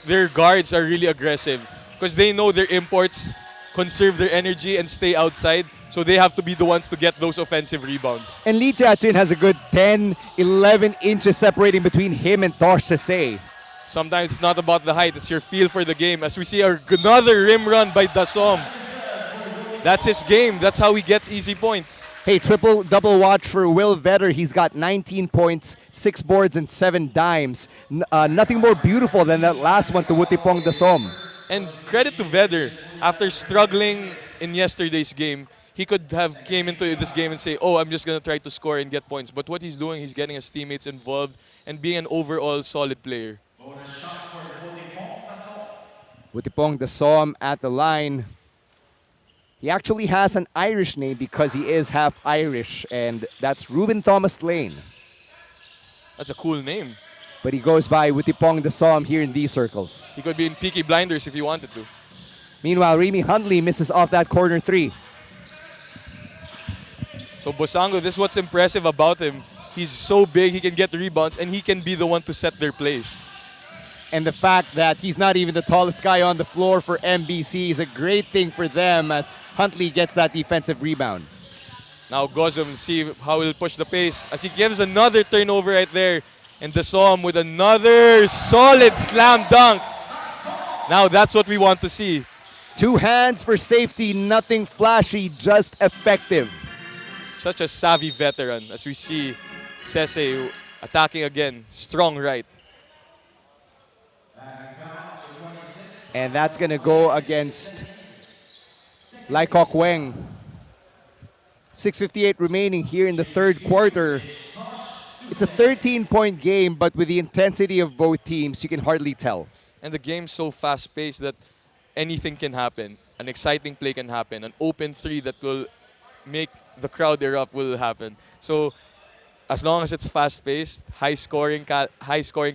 C: Their guards are really aggressive because they know their imports conserve their energy and stay outside. So they have to be the ones to get those offensive rebounds.
B: And Lee Jia-chin has a good 10, 11 inches separating between him and Tosh Sese.
C: Sometimes it's not about the height, it's your feel for the game. As we see another rim run by Dasom. That's his game. That's how he gets easy points.
B: Hey, triple-double watch for Will Vedder. He's got 19 points, 6 boards, and 7 dimes. Nothing more beautiful than that last one to Wutipong Dasom.
C: And credit to Vedder. After struggling in yesterday's game, he could have came into this game and say, I'm just going to try to score and get points. But what he's doing, he's getting his teammates involved and being an overall solid player.
B: Wutipong Dasom at the line. He actually has an Irish name because he is half Irish, and that's Ruben Thomas Lane.
C: That's a cool name.
B: But he goes by Witipong the Som here in these circles.
C: He could be in Peaky Blinders if he wanted to.
B: Meanwhile, Remy Hundley misses off that corner three.
C: So Bosango, this is what's impressive about him. He's so big, he can get rebounds, and he can be the one to set their plays.
B: And the fact that he's not even the tallest guy on the floor for MBC is a great thing for them as Huntley gets that defensive rebound.
C: Now Gozum, see how he'll push the pace as he gives another turnover right there. And Dasom with another solid slam dunk. Now that's what we want to see.
B: Two hands for safety, nothing flashy, just effective.
C: Such a savvy veteran as we see Sese attacking again. Strong right.
B: And that's going to go against Lai Kok Weng. 6:58 remaining here in the third quarter. It's a 13-point game, but with the intensity of both teams, you can hardly tell.
C: And the game's so fast-paced that anything can happen. An exciting play can happen. An open three that will make the crowd erupt will happen. So as long as it's fast-paced, high-scoring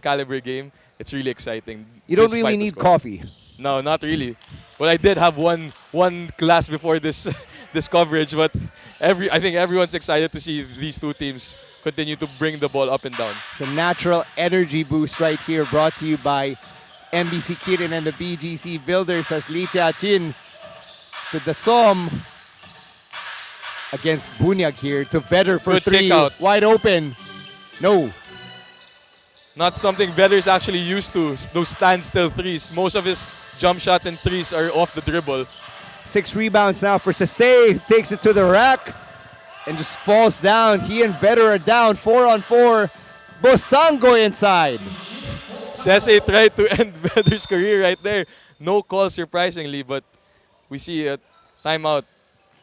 C: caliber game, it's really exciting.
B: You don't
C: despite
B: really
C: the
B: need
C: score.
B: coffee.
C: No, not really. Well, I did have one glass before this this coverage, but I think everyone's excited to see these two teams continue to bring the ball up and down.
B: It's a natural energy boost right here, brought to you by MBC Kirin and the BGC Builders as Lee Chia-chin to the Som against Bunyag here to Vedder for
C: Good
B: three.
C: kick out.
B: Wide open. No.
C: Not something Vedder's actually used to, those standstill threes. Most of his jump shots and threes are off the dribble.
B: 6 rebounds now for Sese. Takes it to the rack and just falls down. He and Vedder are down 4-on-4. Bosango inside.
C: Sese tried to end Vedder's career right there. No call, surprisingly, but we see a timeout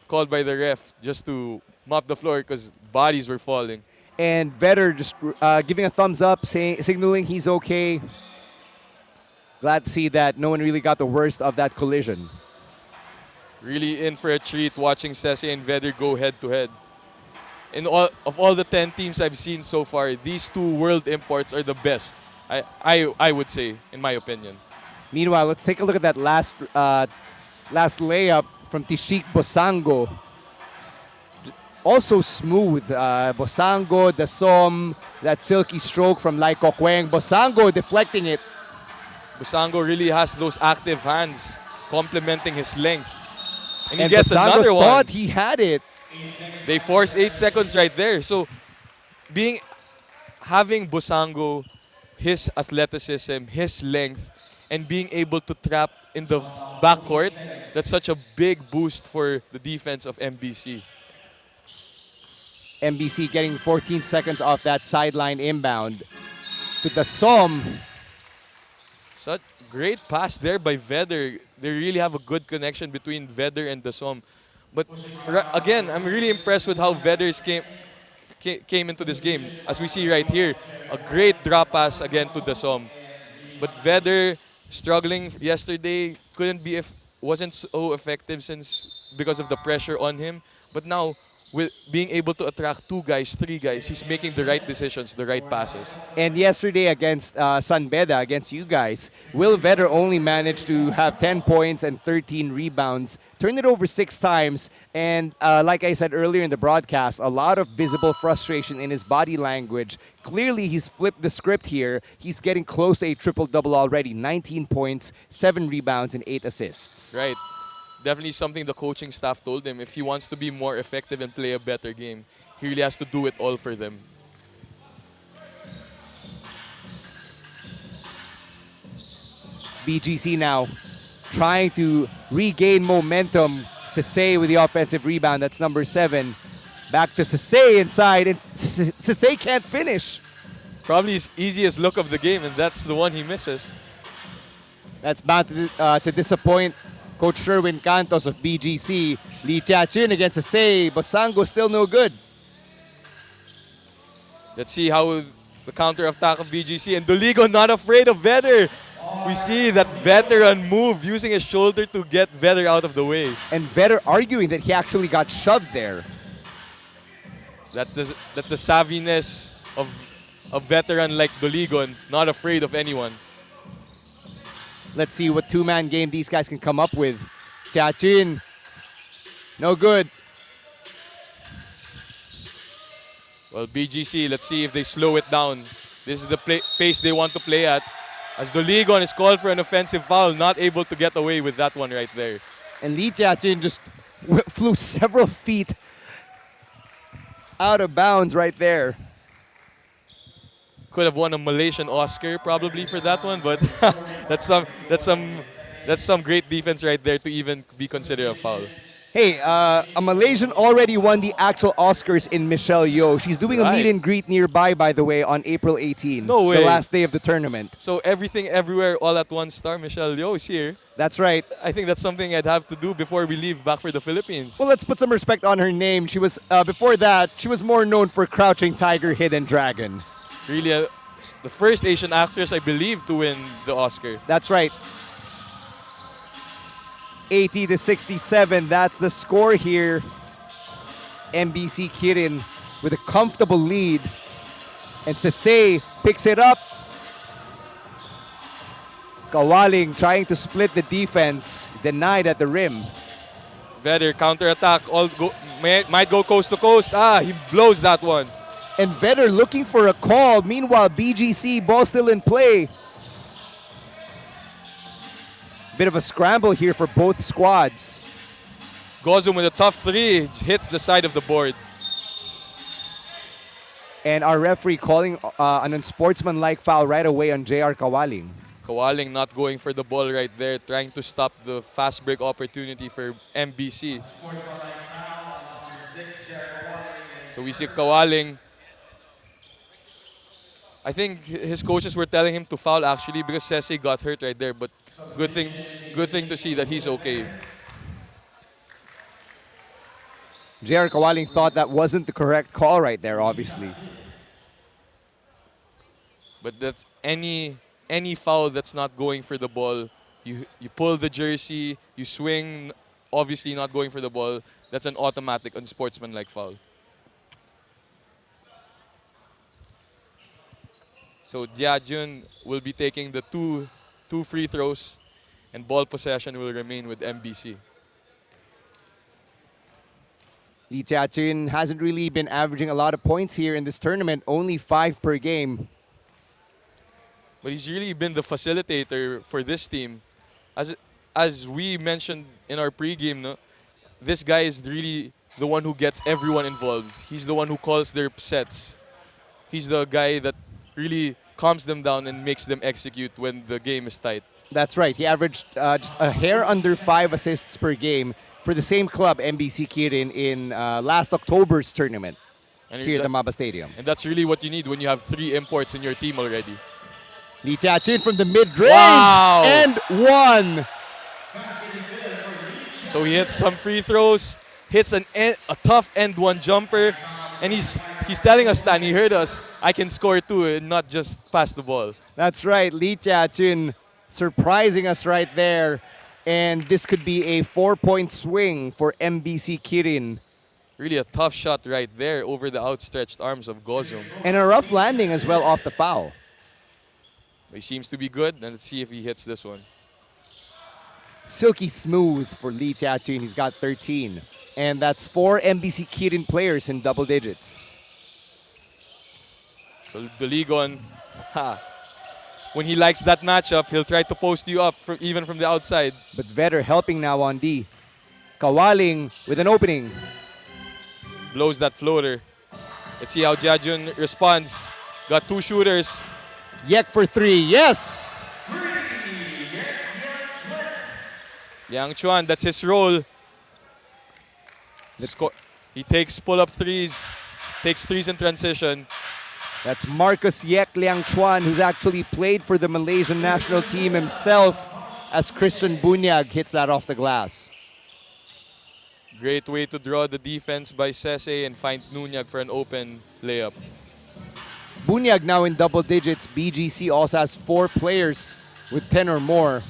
C: called by the ref just to mop the floor because bodies were falling.
B: And Vedder just giving a thumbs up, signaling he's okay. Glad to see that no one really got the worst of that collision.
C: Really in for a treat watching Sese and Vedder go head-to-head. Of all the 10 teams I've seen so far, these two world imports are the best, I would say, in my opinion.
B: Meanwhile, let's take a look at that last layup from Tishik Bosango. Also smooth. Bosango, Dasom, that silky stroke from Lai Kok Weng. Bosango deflecting it.
C: Bosango really has those active hands complementing his length. And he
B: And
C: gets
B: Bosango
C: another one.
B: thought he had it.
C: They force 8 seconds right there. So having Bosango, his athleticism, his length, and being able to trap in the backcourt, that's such a big boost for the defense of MBC.
B: MBC getting 14 seconds off that sideline inbound to the Som.
C: Such great pass there by Vedder. They really have a good connection between Vedder and Dasom. But again, I'm really impressed with how Vedder's came into this game. As we see right here, a great drop pass again to Dasom. But Vedder struggling yesterday, wasn't so effective because of the pressure on him. But now, with being able to attract 2 guys, 3 guys, he's making the right decisions, the right passes.
B: And yesterday against San Beda, against you guys, Will Vedder only managed to have 10 points and 13 rebounds, turned it over 6 times, and like I said earlier in the broadcast, a lot of visible frustration in his body language. Clearly, he's flipped the script here. He's getting close to a triple-double already. 19 points, 7 rebounds, and 8 assists.
C: Right. Definitely something the coaching staff told him. If he wants to be more effective and play a better game, he really has to do it all for them.
B: BGC now trying to regain momentum. Sese with the offensive rebound. That's number 7. Back to Sese inside, and Sese can't finish.
C: Probably his easiest look of the game, and that's the one he misses.
B: That's bound to disappoint Coach Sherwin Cantos of BGC. Lee Chia-chin against Sese. Bosango still no good.
C: Let's see how the counter attack of BGC, and Doligo not afraid of Vedder. We see that veteran move, using his shoulder to get Vedder out of the way.
B: And Vedder arguing that he actually got shoved there.
C: That's the savviness of a veteran like Doligon, not afraid of anyone.
B: Let's see what two-man game these guys can come up with. Jiajun, no good.
C: Well, BGC, let's see if they slow it down. This is the pace they want to play at. As Doligon is called for an offensive foul, not able to get away with that one right there.
B: And Lee Jiajun just flew several feet out of bounds right there.
C: Could have won a Malaysian Oscar probably for that one, but that's some great defense right there to even be considered a foul.
B: Hey, a Malaysian already won the actual Oscars in Michelle Yeoh. She's doing a meet and greet nearby, by the way, on April 18.
C: No way.
B: The last day of the tournament.
C: So everything, everywhere, all at once star Michelle Yeoh is here.
B: That's right.
C: I think that's something I'd have to do before we leave back for the Philippines.
B: Well, let's put some respect on her name. She was, before that, she was more known for Crouching Tiger, Hidden Dragon.
C: Really, the first Asian actress, I believe, to win the Oscar.
B: That's right. 80-67, that's the score here. MBC Kirin with a comfortable lead. And Sesay picks it up. Kawaling trying to split the defense, denied at the rim.
C: Vedder counter-attack, might go coast to coast. He blows that one.
B: And Vedder looking for a call. Meanwhile, BGC, ball still in play. Bit of a scramble here for both squads.
C: Gozum with a tough three, hits the side of the board.
B: And our referee calling an unsportsmanlike foul right away on JR Kawaling.
C: Kawaling not going for the ball right there, trying to stop the fast break opportunity for MBC. So we see Kawaling. I think his coaches were telling him to foul actually because Sesay got hurt right there, but good thing to see that he's okay.
B: JR Kawaling thought that wasn't the correct call right there, obviously.
C: But that's any foul that's not going for the ball. You pull the jersey, you swing, obviously not going for the ball. That's an automatic unsportsmanlike foul. So Jiajun will be taking the two free throws, and ball possession will remain with MBC.
B: Lee Jiajun hasn't really been averaging a lot of points here in this tournament, only 5 per game.
C: But he's really been the facilitator for this team. As we mentioned in our pregame, no, this guy is really the one who gets everyone involved. He's the one who calls their sets. He's the guy that really calms them down and makes them execute when the game is tight.
B: That's right. He averaged just a hair under 5 assists per game for the same club, MBC Kirin, in last October's tournament here at the MABA Stadium.
C: And that's really what you need when you have 3 imports in your team already.
B: Lee Jiajun from the mid-range, and 1.
C: So he hits some free throws, hits a tough end one jumper, and he's telling us, Stan, he heard us, I can score too and not just pass the ball.
B: That's right, Lee Jiajun surprising us right there. And this could be a 4-point swing for MBC Kirin.
C: Really a tough shot right there over the outstretched arms of Gozum.
B: And a rough landing as well off the foul.
C: He seems to be good, and let's see if he hits this one.
B: Silky smooth for Lee Jiajun. He's got 13. And that's 4 MBC Kirin players in double digits.
C: So Doligon, when he likes that matchup, he'll try to post you up even from the outside.
B: But Vedder helping now on D. Kawaling with an opening.
C: Blows that floater. Let's see how Jiajun responds. Got 2 shooters.
B: Yek for 3, yes!
C: Liang Chuan, that's his role. He takes pull-up threes, takes threes in transition.
B: That's Marcus Yek Liang Chuan, who's actually played for the Malaysian national team himself, as Christian Bunyag hits that off the glass.
C: Great way to draw the defense by Sesay and finds Nunyag for an open layup.
B: Bunyag now in double digits. BGC also has 4 players with 10 or more.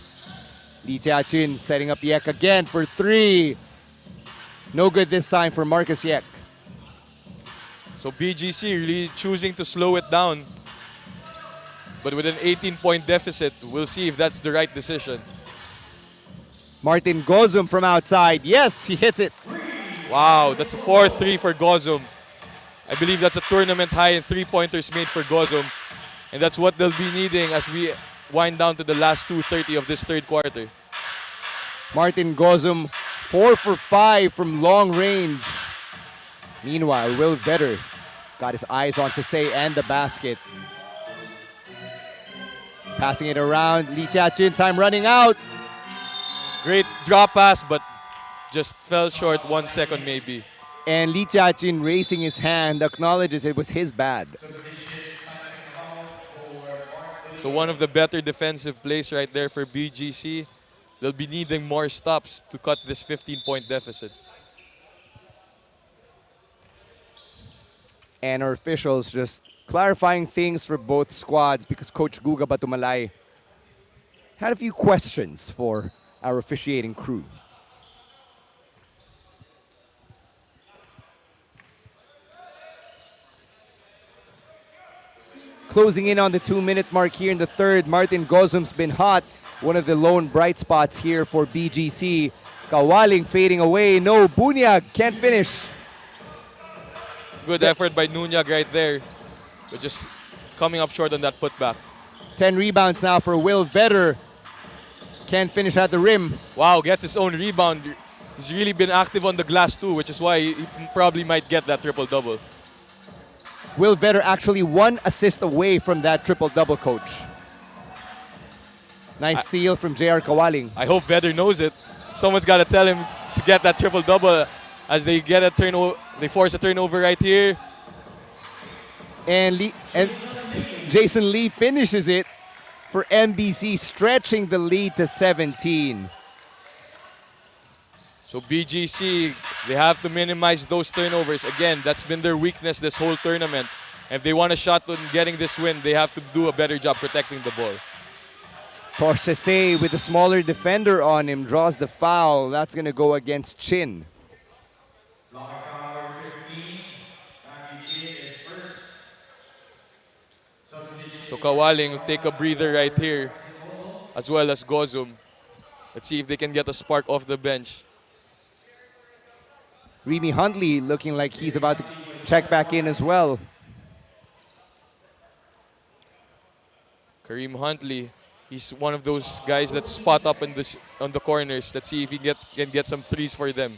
B: Lee Jia-chun setting up Yek again for 3. No good this time for Marcus Yek.
C: So BGC really choosing to slow it down. But with an 18-point deficit, we'll see if that's the right decision.
B: Martin Gozum from outside. Yes, he hits it.
C: Wow, that's a 4-3 for Gozum. I believe that's a tournament high in three-pointers made for Gozum. And that's what they'll be needing as we wind down to the last 2:30 of this third quarter.
B: Martin Gozum, 4 for 5 from long range. Meanwhile, Will Vetter got his eyes on Sasay and the basket. Passing it around, Lee Jia-chun, time running out.
C: Great drop pass, but just fell short 1 second maybe.
B: And Lee Jia-chun raising his hand acknowledges it was his bad.
C: So one of the better defensive plays right there for BGC. They'll be needing more stops to cut this 15-point deficit.
B: And our officials just clarifying things for both squads because Coach Guga Batumalay had a few questions for our officiating crew. Closing in on the 2-minute mark here in the third. Martin Gozum's been hot. One of the lone bright spots here for BGC. Kawaling fading away. No, Bunyag can't finish.
C: Good effort by Nunyag right there. But just coming up short on that putback.
B: 10 rebounds now for Will Vetter. Can't finish at the rim.
C: Wow, gets his own rebound. He's really been active on the glass too, which is why he probably might get that triple-double.
B: Will Vetter actually 1 assist away from that triple-double, coach. Nice steal from JR Kawaling.
C: I hope Vetter knows it. Someone's got to tell him to get that triple-double as they get a turnover. They force a turnover right here.
B: And Jason Lee finishes it for MBC, stretching the lead to 17.
C: So BGC, they have to minimize those turnovers. Again, that's been their weakness this whole tournament. If they want a shot on getting this win, they have to do a better job protecting the ball.
B: Torsese with a smaller defender on him draws the foul. That's going to go against Chin.
C: So Kawaling will take a breather right here, as well as Gozum. Let's see if they can get a spark off the bench.
B: Remy Huntley looking like he's about to check back in as well.
C: Kareem Huntley, he's one of those guys that spot up on the corners. Let's see if he can get some threes for them.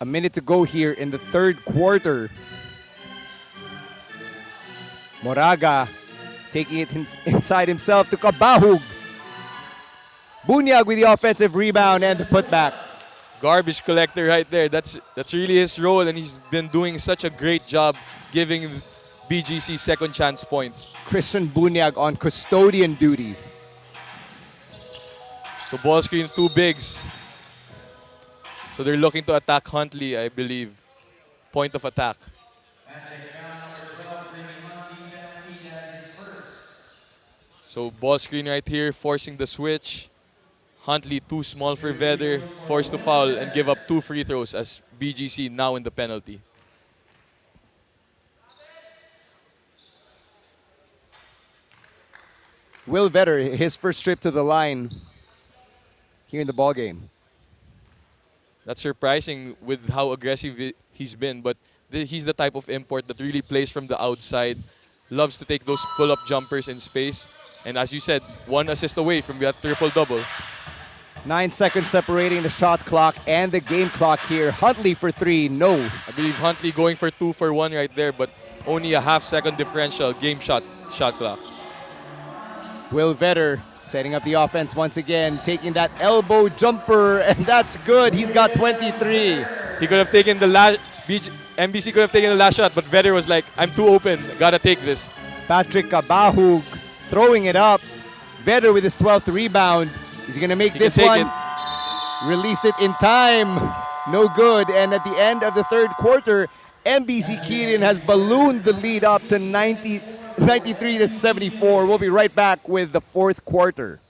B: A minute to go here in the third quarter. Moraga taking it inside himself to Kabahug. Bunyag with the offensive rebound and the putback.
C: Garbage collector right there. That's really his role, and he's been doing such a great job giving BGC second chance points.
B: Christian Bunyag on custodian duty.
C: So ball screen, 2 bigs. So they're looking to attack Huntley, I believe. Point of attack. So ball screen right here, forcing the switch. Huntley too small for Vetter, forced to foul and give up 2 free throws as BGC now in the penalty.
B: Will Vetter, his first trip to the line here in the ball game.
C: That's surprising with how aggressive he's been, but he's the type of import that really plays from the outside, loves to take those pull-up jumpers in space, and as you said, 1 assist away from that triple-double.
B: 9 seconds separating the shot clock and the game clock here. Huntley for 3, no.
C: I believe Huntley going for 2 for 1 right there, but only a half-second differential game shot clock.
B: Will Vetter setting up the offense once again, taking that elbow jumper, and that's good. He's got 23.
C: He could have taken the last, MBC could have taken the last shot, but Vetter was like, I'm too open, gotta take this.
B: Patrick Kabahug throwing it up. Vetter with his 12th rebound. Is he gonna make this one? Released it in time. No good. And at the end of the third quarter, MBC Kirin has ballooned the lead up to 93-74. We'll be right back with the fourth quarter.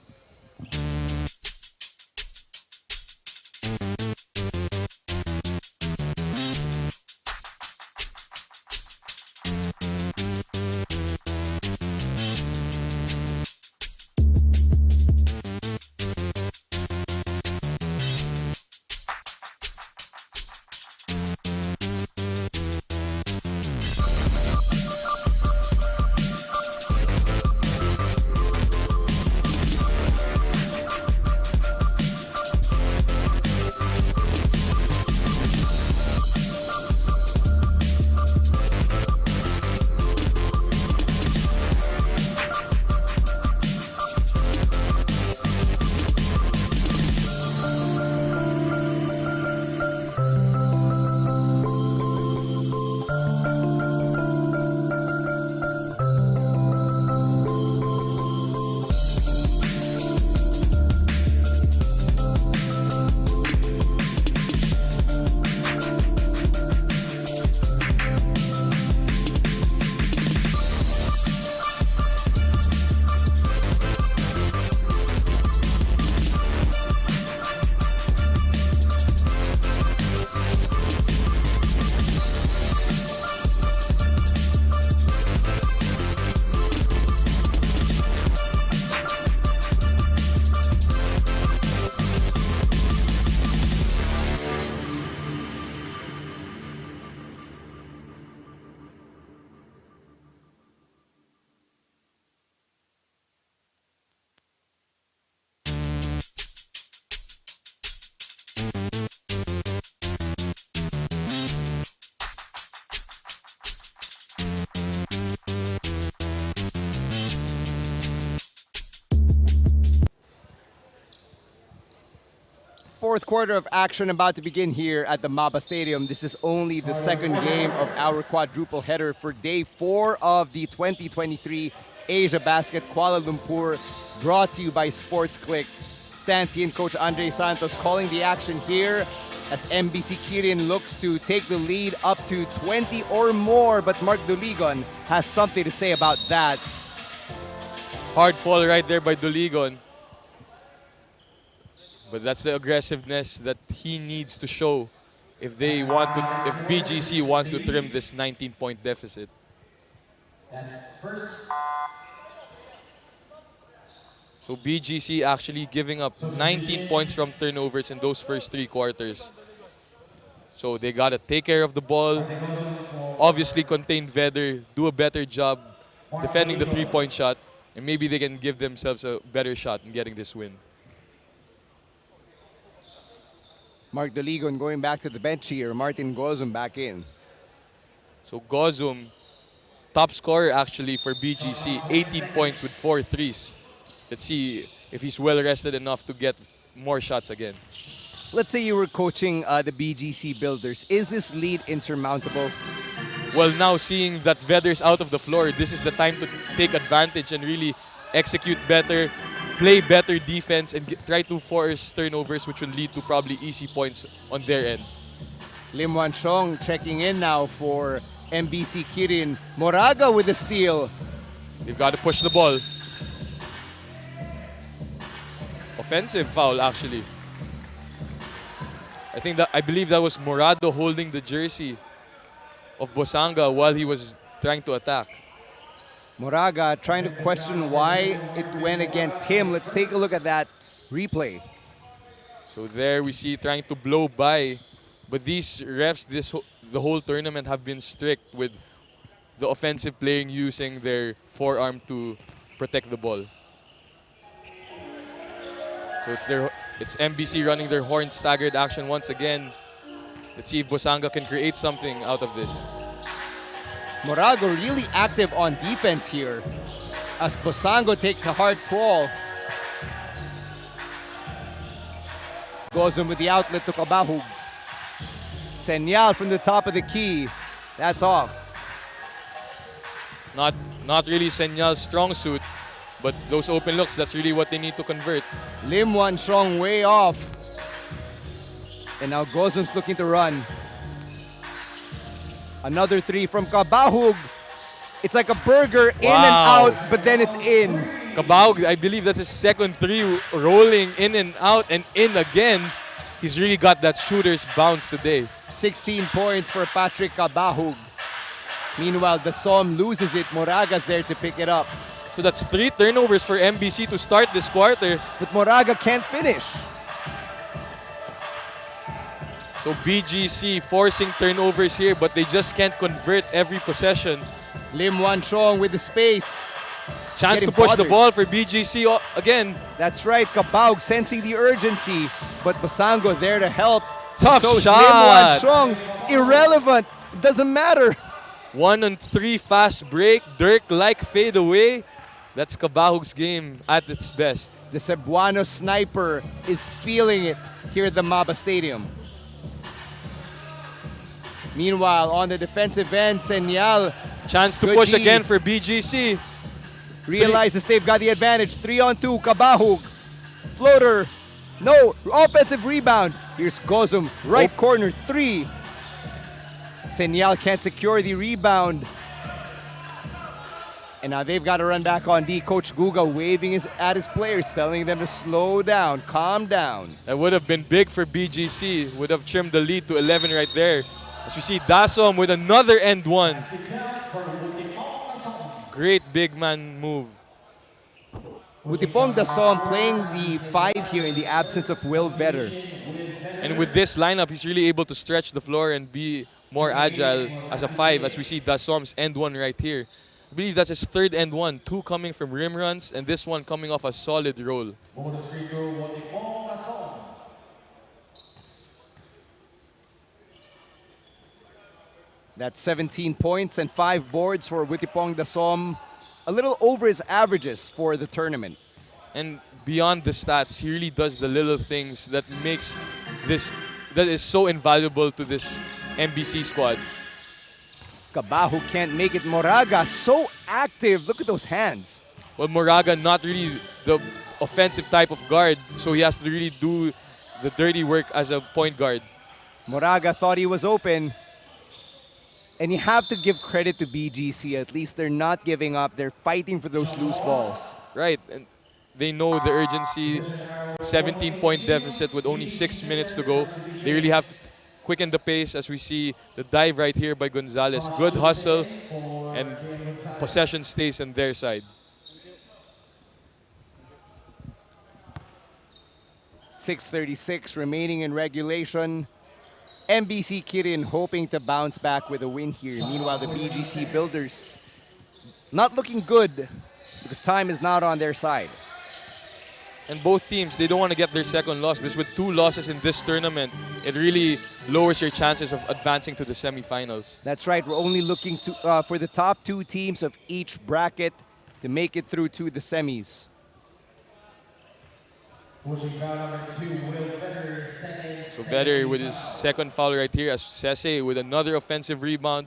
B: Fourth quarter of action about to begin here at the MABA Stadium. This is only the second game of our quadruple header for day 4 of the 2023 AsiaBasket Kuala Lumpur, brought to you by Sportsclick. Stancy and Coach Andre Santos calling the action here as MBC Kirin looks to take the lead up to 20 or more, but Mark Duligon has something to say about that.
C: Hard fall right there by Duligon. But that's the aggressiveness that he needs to show if BGC wants to trim this 19-point deficit. So BGC actually giving up 19 points from turnovers in those first 3 quarters. So they gotta take care of the ball, obviously contain Vedder, do a better job defending the 3-point shot, and maybe they can give themselves a better shot in getting this win.
B: Mark Duligon going back to the bench here. Martin Gozum back in.
C: So Gozum, top scorer actually for BGC, 18 points with 4 threes. Let's see if he's well rested enough to get more shots again.
B: Let's say you were coaching the BGC Builders. Is this lead insurmountable?
C: Well, now seeing that Vedder's out of the floor, this is the time to take advantage and really execute better, play better defense, and try to force turnovers, which will lead to probably easy points on their end.
B: Lim Wan Chong checking in now for MBC Kirin. Moraga with the steal.
C: They've got to push the ball. Offensive foul, actually. I believe that was Morado holding the jersey of Bosanga while he was trying to attack.
B: Moraga trying to question why it went against him. Let's take a look at that replay.
C: So there we see trying to blow by, but these refs the whole tournament have been strict with the offensive playing using their forearm to protect the ball. So it's MBC running their horn staggered action once again. Let's see if Bosanga can create something out of this.
B: Morago really active on defense here as Bosango takes a hard fall. Gozum with the outlet to Kabahug. Senyal from the top of the key. That's off.
C: Not really Senyal's strong suit, but those open looks, that's really what they need to convert.
B: Lim Wan Chong way off. And now Gozum's looking to run. Another 3 from Kabahug. It's like a burger, in and
C: Wow.
B: out, but then it's in.
C: Cabao, I believe that's his second three, rolling in and out and in again. He's really got that shooter's bounce today.
B: 16 points for Patrick Cabahug. Meanwhile, the Som loses it. Moraga's there to pick it up.
C: So that's 3 turnovers for MBC to start this quarter.
B: But Moraga can't finish.
C: So BGC forcing turnovers here, but they just can't convert every possession.
B: Lim Wan Chong with the space.
C: Chance
B: Getting
C: to push the
B: bothered.
C: ball for BGC again.
B: That's right, Cabaug sensing the urgency. But Bosango there to help.
C: Tough
B: so
C: shot.
B: Lim Wan Chong, irrelevant. Doesn't matter.
C: 1-on-3 fast break, Dirk-like fade away. That's Cabahug's game at its best.
B: The Cebuano sniper is feeling it here at the MABA Stadium. Meanwhile, on the defensive end, Senyal
C: Chance to
B: Good
C: push
B: D.
C: again for BGC.
B: realizes they've got the advantage. 3-on-2, Cabahug. Floater. No, offensive rebound. Here's Gozum, right corner, 3. Senyal can't secure the rebound. And now they've got to run back on D. Coach Guga waving at his players, telling them to slow down, calm down.
C: That would have been big for BGC. Would have trimmed the lead to 11 right there. As we see Dasom with another end one. Great big man move.
B: Butipong Dasom playing the 5 here in the absence of Will Vetter.
C: And with this lineup, he's really able to stretch the floor and be more agile as a 5, as we see Dasom's end one right here. I believe that's his third end one. 2 coming from rim runs, and this one coming off a solid roll.
B: That's 17 points and 5 boards for Butipong Dasom. A little over his averages for the tournament.
C: And beyond the stats, he really does the little things that makes this, that is so invaluable to this MBC squad.
B: Cabaho can't make it. Moraga so active. Look at those hands.
C: Well, Moraga not really the offensive type of guard, so he has to really do the dirty work as a point guard.
B: Moraga thought he was open. And you have to give credit to BGC. At least they're not giving up. They're fighting for those loose balls.
C: Right, and they know the urgency. 17-point deficit with only 6 minutes to go. They really have to quicken the pace, as we see the dive right here by Gonzalez. Good hustle, and possession stays on their side.
B: 6:36 remaining in regulation. MBC Kirin hoping to bounce back with a win here. Meanwhile, the BGC Builders not looking good because time is not on their side.
C: And both teams, they don't want to get their second loss, because with 2 losses in this tournament, it really lowers your chances of advancing to the semifinals.
B: That's right. We're only looking to for the top 2 teams of each bracket to make it through to the semis.
C: So Vetter with his second foul right here, as Sese with another offensive rebound,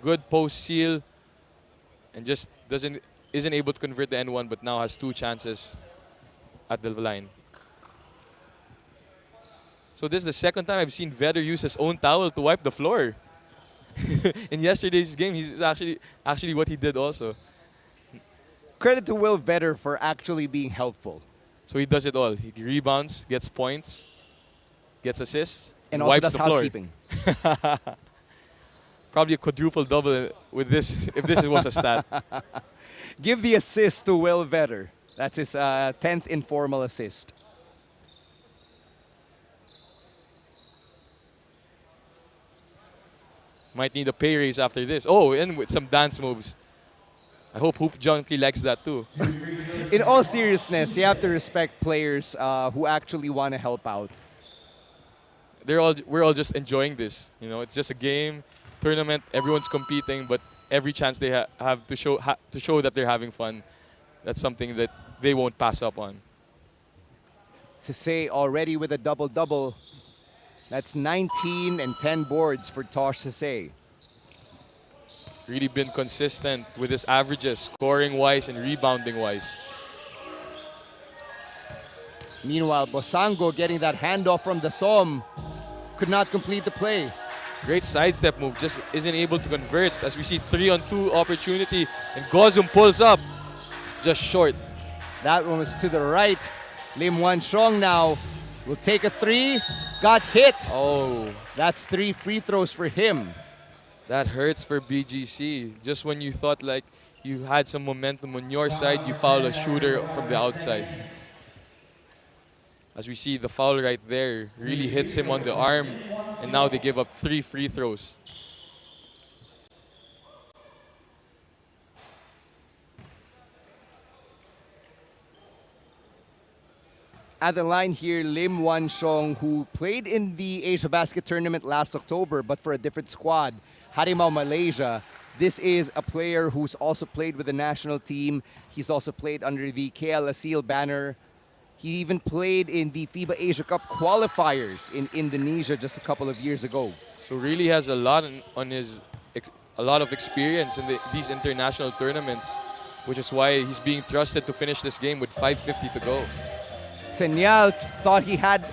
C: good post seal, and just isn't able to convert the N1, but now has 2 chances at the line. So this is the second time I've seen Vetter use his own towel to wipe the floor. In yesterday's game, he's actually what he did also.
B: Credit to Will Vetter for actually being helpful.
C: So he does it all. He rebounds, gets points, gets assists,
B: And also
C: wipes
B: does
C: the floor.
B: housekeeping.
C: Probably a quadruple double with this, if this was a stat.
B: Give the assist to Will Vetter. That's his 10th informal assist.
C: Might need a pay raise after this. Oh, and with some dance moves. I hope Hoop Junkie likes that too.
B: In all seriousness, you have to respect players who actually want to help out.
C: We're all just enjoying this. You know, it's just a game, tournament. Everyone's competing, but every chance they have to show that they're having fun, that's something that they won't pass up on.
B: Sese already with a double-double. That's 19 and 10 boards for Tosh Sese.
C: Really been consistent with his averages, scoring-wise and rebounding-wise.
B: Meanwhile, Bosango getting that handoff from the Som could not complete the play.
C: Great sidestep move, just isn't able to convert. As we see 3-on-2 opportunity, and Gozum pulls up, just short.
B: That one was to the right. Lim Wan Chong now will take a three. Got hit.
C: Oh,
B: That's 3 free throws for him.
C: that hurts for BGC. Just when you thought like you had some momentum on your side, you foul a shooter from the outside. As we see the foul right there, really hits him on the arm, and now they give up 3 free throws.
B: At the line here, Lim Wan Chong, who played in the AsiaBasket tournament last October, but for a different squad, Harimau Malaysia. This is a player who's also played with the national team. He's also played under the KL Asil banner. He even played in the FIBA Asia Cup qualifiers in Indonesia just a couple of years ago.
C: So really has a lot a lot of experience in these international tournaments, which is why he's being trusted to finish this game with 5:50 to go.
B: Senyal thought he had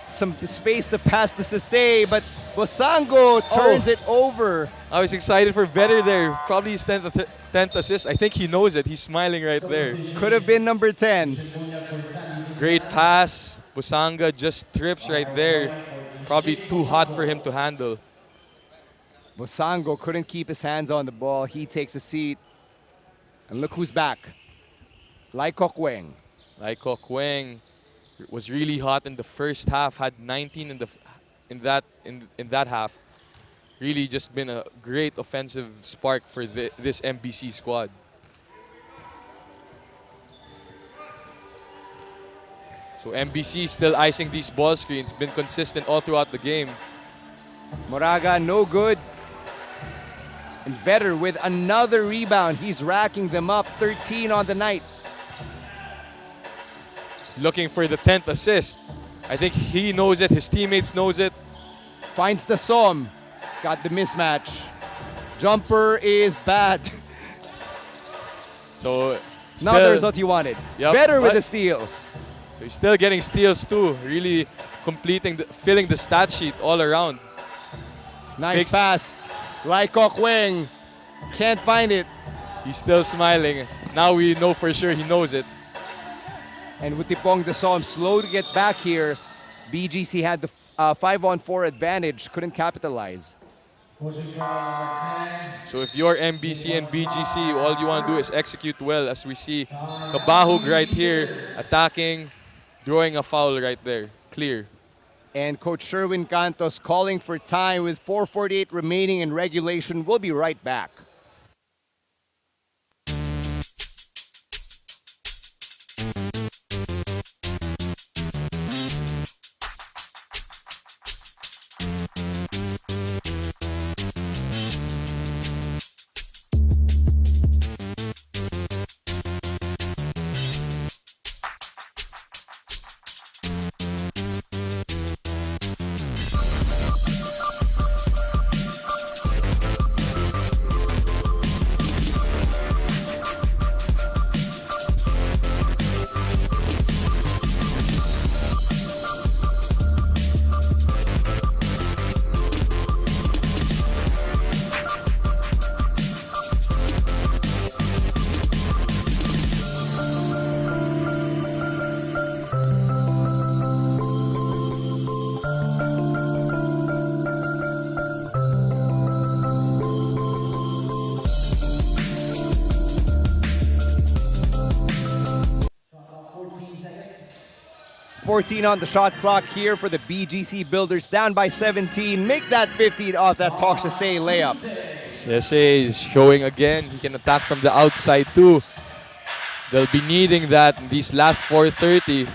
B: some space to pass to Sase, but Bosango turns it over.
C: I was excited for Vetter there. Probably his 10th assist. I think he knows it. He's smiling right there.
B: Could have been number 10.
C: Great pass. Busanga just trips right there. Probably too hot for him to handle.
B: Bosango couldn't keep his hands on the ball. He takes a seat. And look who's back. Lai Kok Weng.
C: Lai Kok Weng was really hot in the first half. Had 19 in that half. Really just been a great offensive spark for this MBC squad. So MBC still icing these ball screens. Been consistent all throughout the game.
B: Moraga, no good. And Vetter with another rebound. He's racking them up. 13 on the night.
C: Looking for the 10th assist. I think he knows it. His teammates knows it.
B: Finds the Som. Got the mismatch. Jumper is bad.
C: So
B: Not the result he wanted.
C: Yep,
B: Vetter with the steal.
C: So he's still getting steals too. Really filling the stat sheet all around.
B: Nice pass. Lai Kok Weng can't find it.
C: He's still smiling. Now we know for sure he knows it.
B: And Wutipong the Som slow to get back here. BGC had the 5-on-4 advantage. Couldn't capitalize.
C: So if you're MBC and BGC, all you want to do is execute well. As we see Kabahug right here attacking, drawing a foul right there. Clear.
B: And Coach Sherwin Cantos calling for time with 4:48 remaining in regulation. We'll be right back. .14 on the shot clock here for the BGC Builders, down by 17. Make that 15 off that Talk Sase layup.
C: Sase is showing again. He can attack from the outside too. They'll be needing that in these last 4:30.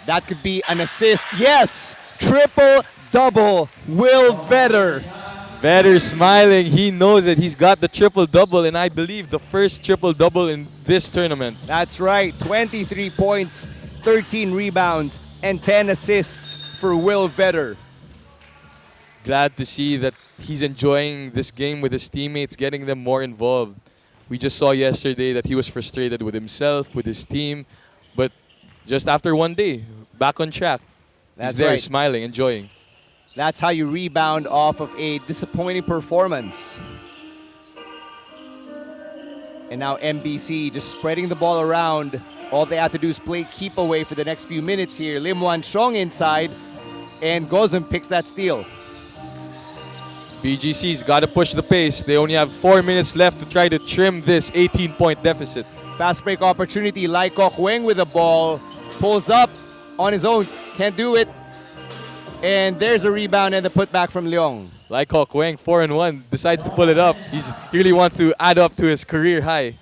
B: That could be an assist. Yes! Triple-double. Will Vetter.
C: Vetter smiling. He knows it. He's got the triple-double, and I believe the first triple-double in this tournament.
B: That's right. 23 points, 13 rebounds, and 10 assists for Will Vetter.
C: Glad to see that he's enjoying this game with his teammates, getting them more involved. We just saw yesterday that he was frustrated with himself, with his team, but just after one day, back on track.
B: That's
C: He's there
B: right.
C: smiling, enjoying.
B: That's how you rebound off of a disappointing performance. And now MBC just spreading the ball around. All they have to do is play keep away for the next few minutes here. Lim Wan Chong inside, and Gozum picks that steal.
C: BGC's got to push the pace. They only have 4 minutes left to try to trim this 18-point deficit.
B: Fast break opportunity. Lai Kok Weng with the ball. Pulls up on his own. Can't do it. And there's a rebound and the putback from Leong.
C: Lai Kok Weng, 4-1, decides to pull it up. He really wants to add up to his career high.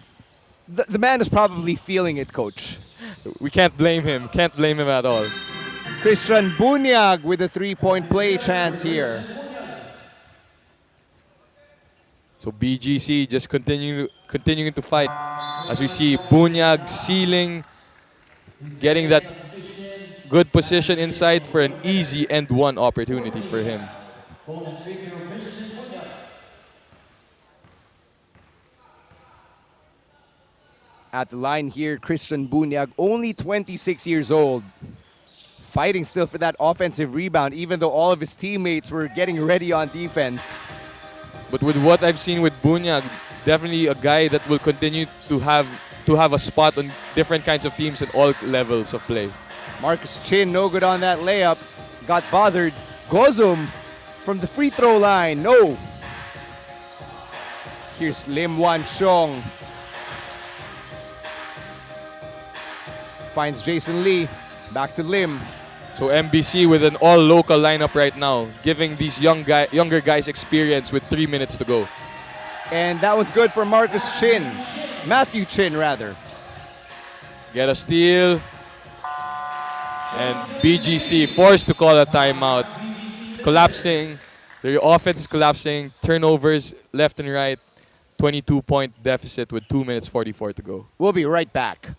B: The man is probably feeling it, coach.
C: We can't blame him. Can't blame him at all.
B: Christian Bunyag with a three-point play chance here.
C: So BGC just continuing to fight. As we see Bunyag sealing, getting that good position inside for an easy end one opportunity for him.
B: At the line here, Christian Bunyag, only 26 years old. Fighting still for that offensive rebound, even though all of his teammates were getting ready on defense.
C: But with what I've seen with Bunyag, definitely a guy that will continue to have a spot on different kinds of teams at all levels of play.
B: Marcus Chin, no good on that layup. Got bothered. Gozum from the free throw line, no. Here's Lim Wan Chong. Finds Jason Lee. Back to Lim.
C: So MBC with an all-local lineup right now, giving these younger guys experience with 3 minutes to go.
B: And that one's good for Marcus Chin. Matthew Chin, rather.
C: Get a steal. And BGC forced to call a timeout. Collapsing. Their offense is collapsing. Turnovers left and right. 22-point deficit with 2 minutes 44 to go.
B: We'll be right back.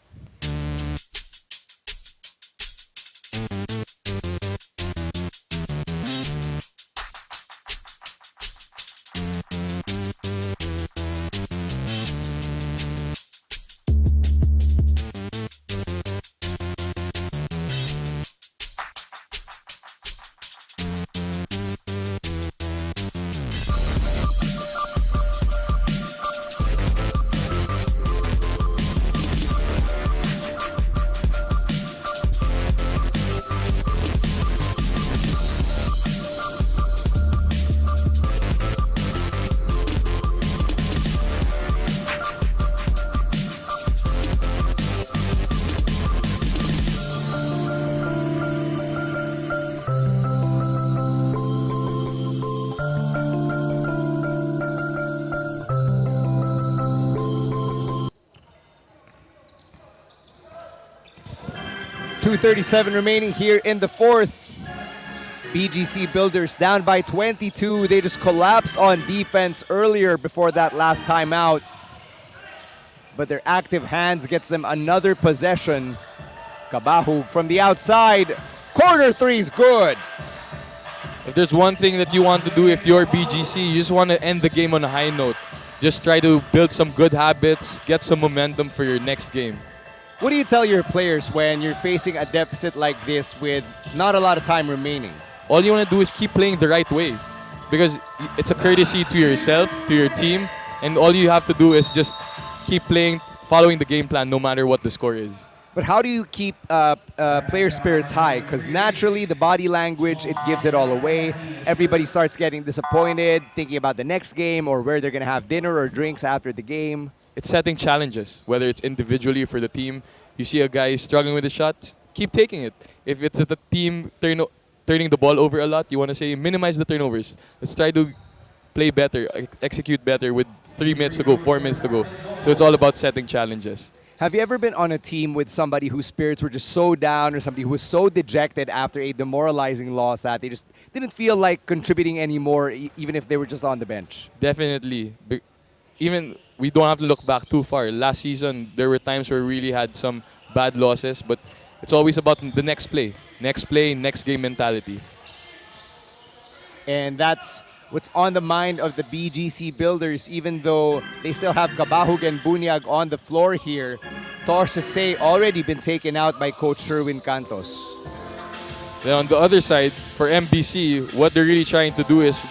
B: .237 remaining here in the fourth. BGC Builders down by 22. They just collapsed on defense earlier before that last timeout. But their active hands gets them another possession. Kabahug from the outside. Corner three's good.
C: If there's one thing that you want to do if you're BGC, you just want to end the game on a high note. Just try to build some good habits, get some momentum for your next game.
B: What do you tell your players when you're facing a deficit like this with not a lot of time remaining?
C: All you want to do is keep playing the right way, because it's a courtesy to yourself, to your team, and all you have to do is just keep playing, following the game plan no matter what the score is.
B: But how do you keep player spirits high? Because naturally, the body language, it gives it all away. Everybody starts getting disappointed, thinking about the next game or where they're going to have dinner or drinks after the game.
C: It's setting challenges, whether it's individually for the team. You see a guy struggling with the shot, keep taking it. If it's the team turning the ball over a lot, you want to say minimize the turnovers. Let's try to play better, execute better with 3 minutes to go, 4 minutes to go. So it's all about setting challenges.
B: Have you ever been on a team with somebody whose spirits were just so down, or somebody who was so dejected after a demoralizing loss that they just didn't feel like contributing anymore, even if they were just on the bench?
C: Definitely. Even we don't have to look back too far. Last season, there were times where we really had some bad losses, but it's always about the next play, next game mentality.
B: And that's what's on the mind of the BGC Builders, even though they still have Kabahug and Bunyag on the floor here. Torsese already been taken out by Coach Sherwin Cantos.
C: Then on the other side, for MBC, what they're really trying to do is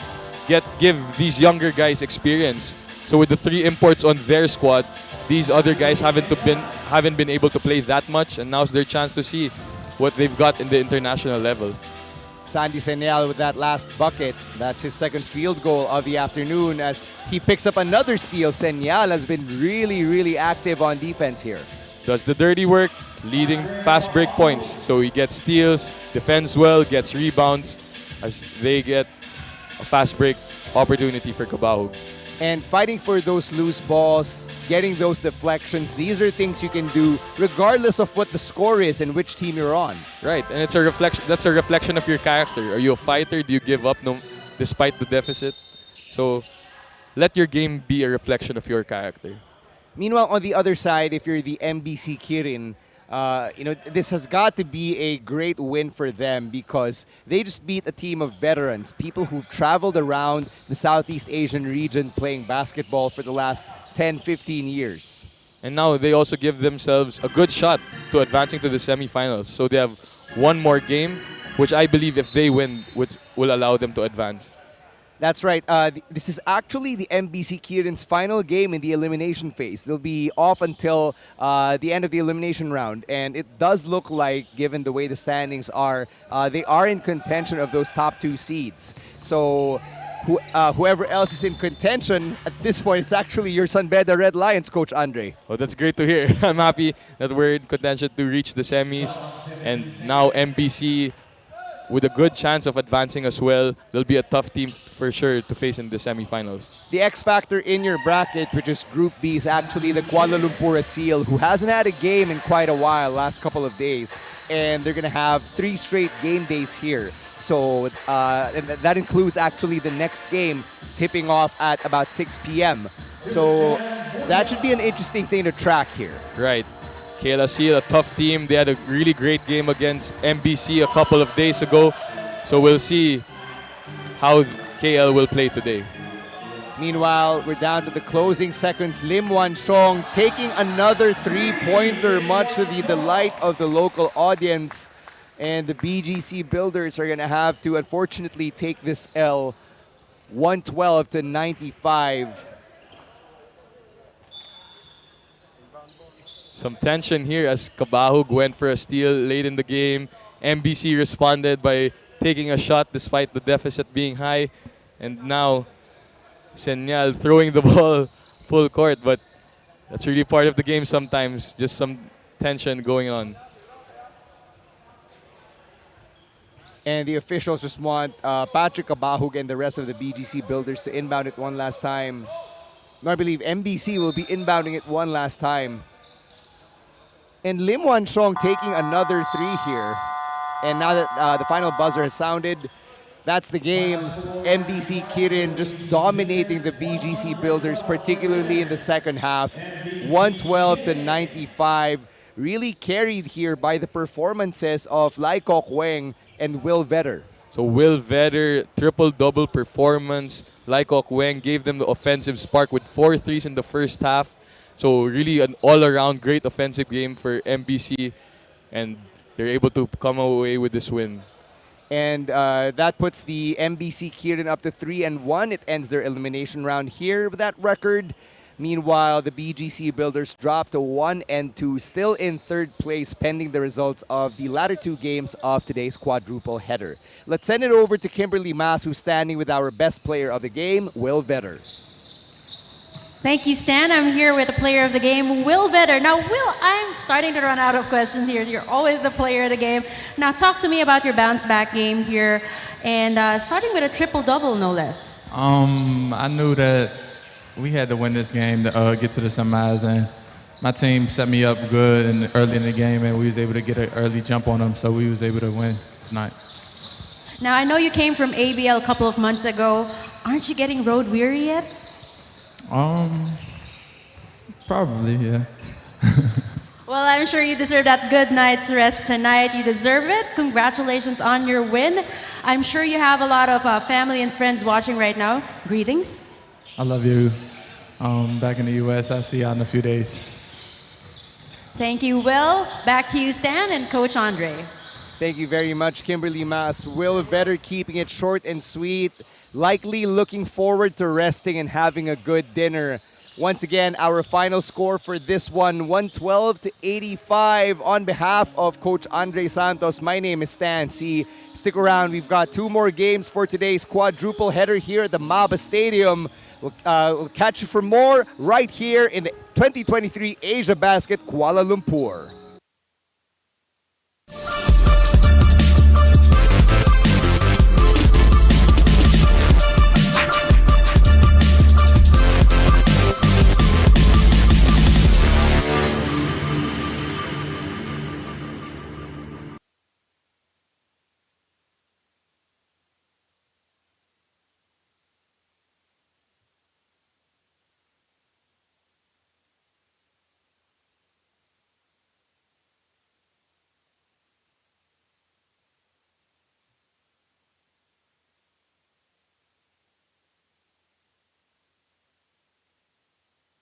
C: give these younger guys experience. So with the 3 imports on their squad, these other guys haven't been able to play that much, and now's their chance to see what they've got in the international level.
B: Sandy Senyal with that last bucket. That's his second field goal of the afternoon as he picks up another steal. Senyal has been really, really active on defense here.
C: Does the dirty work, leading fast break points. So he gets steals, defends well, gets rebounds as they get a fast break opportunity for Kabahu.
B: And fighting for those loose balls, getting those deflections, these are things you can do regardless of what the score is and which team you're on.
C: Right, and it's a reflection. That's a reflection of your character. Are you a fighter? Do you give up despite the deficit? So let your game be a reflection of your character.
B: Meanwhile, on the other side, if you're the MBC Kirin, this has got to be a great win for them because they just beat a team of veterans, people who've traveled around the Southeast Asian region playing basketball for the last 10, 15 years.
C: And now they also give themselves a good shot to advancing to the semifinals. So they have one more game, which I believe if they win, which will allow them to advance.
B: That's right. This is actually the MBC Kirin's final game in the elimination phase. They'll be off until the end of the elimination round. And it does look like, given the way the standings are, they are in contention of those top 2 seeds. So whoever else is in contention, at this point, it's actually your Sanbeda Red Lions, Coach Andre.
C: Well, that's great to hear. I'm happy that we're in contention to reach the semis. And now MBC, with a good chance of advancing as well, they'll be a tough team for sure to face in the semifinals.
B: The X factor in your bracket, which is Group B, is actually the Kuala Lumpur Asil, who hasn't had a game in quite a while, last couple of days. And they're going to have 3 straight game days here. So and that includes actually the next game tipping off at about 6 p.m. So that should be an interesting thing to track here.
C: Right. KLC, a tough team. They had a really great game against MBC a couple of days ago. So we'll see how KL will play today.
B: Meanwhile, we're down to the closing seconds. Lim Wan Chong taking another 3-pointer, much to the delight of the local audience. And the BGC Builders are going to have to, unfortunately, take this L 112-95.
C: Some tension here as Kabahug went for a steal late in the game. MBC responded by taking a shot despite the deficit being high. And now Senyal throwing the ball full court, but that's really part of the game sometimes, just some tension going on.
B: And the officials just want Patrick Kabahug and the rest of the BGC Builders to inbound it one last time. No, I believe MBC will be inbounding it one last time. And Lim Wan Chong taking another 3 here. And now that the final buzzer has sounded, that's the game. MBC Kirin just dominating the BGC Builders, particularly in the second half. 112-95. Really carried here by the performances of Lai Kok Weng and Will Vetter.
C: So Will Vetter, triple-double performance. Lai Kok Weng gave them the offensive spark with 4 threes in the first half. So really an all-around great offensive game for MBC, and they're able to come away with this win.
B: And that puts the MBC Kirin up to 3-1. It ends their elimination round here with that record. Meanwhile, the BGC Builders dropped to 1-2, still in 3rd place, pending the results of the latter 2 games of today's quadruple header. Let's send it over to Kimberly Mas, who's standing with our best player of the game, Will Vetter.
E: Thank you, Stan. I'm here with the player of the game, Will Vetter. Now, Will, I'm starting to run out of questions here. You're always the player of the game. Now, talk to me about your bounce-back game here, and starting with a triple-double, no less.
H: I knew that we had to win this game to get to the semis, and my team set me up good early in the game, and we was able to get an early jump on them, so we was able to win tonight.
E: Now, I know you came from ABL a couple of months ago. Aren't you getting road weary yet?
H: Probably, yeah.
E: Well, I'm sure you deserve that good night's rest tonight. You deserve it. Congratulations on your win. I'm sure you have a lot of family and friends watching right now. Greetings.
H: I love you. Back in the U.S., I'll see you in a few days.
E: Thank you, Will. Back to you, Stan and Coach Andre.
B: Thank you very much, Kimberly Mas. Will Vetter keeping it short and sweet. Likely looking forward to resting and having a good dinner. Once again, our final score for this one, 112-85 on behalf of Coach Andre Santos. My name is Stan C. Stick around. We've got 2 more games for today's quadruple header here at the MABA Stadium. We'll catch you for more right here in the 2023 AsiaBasket Kuala Lumpur.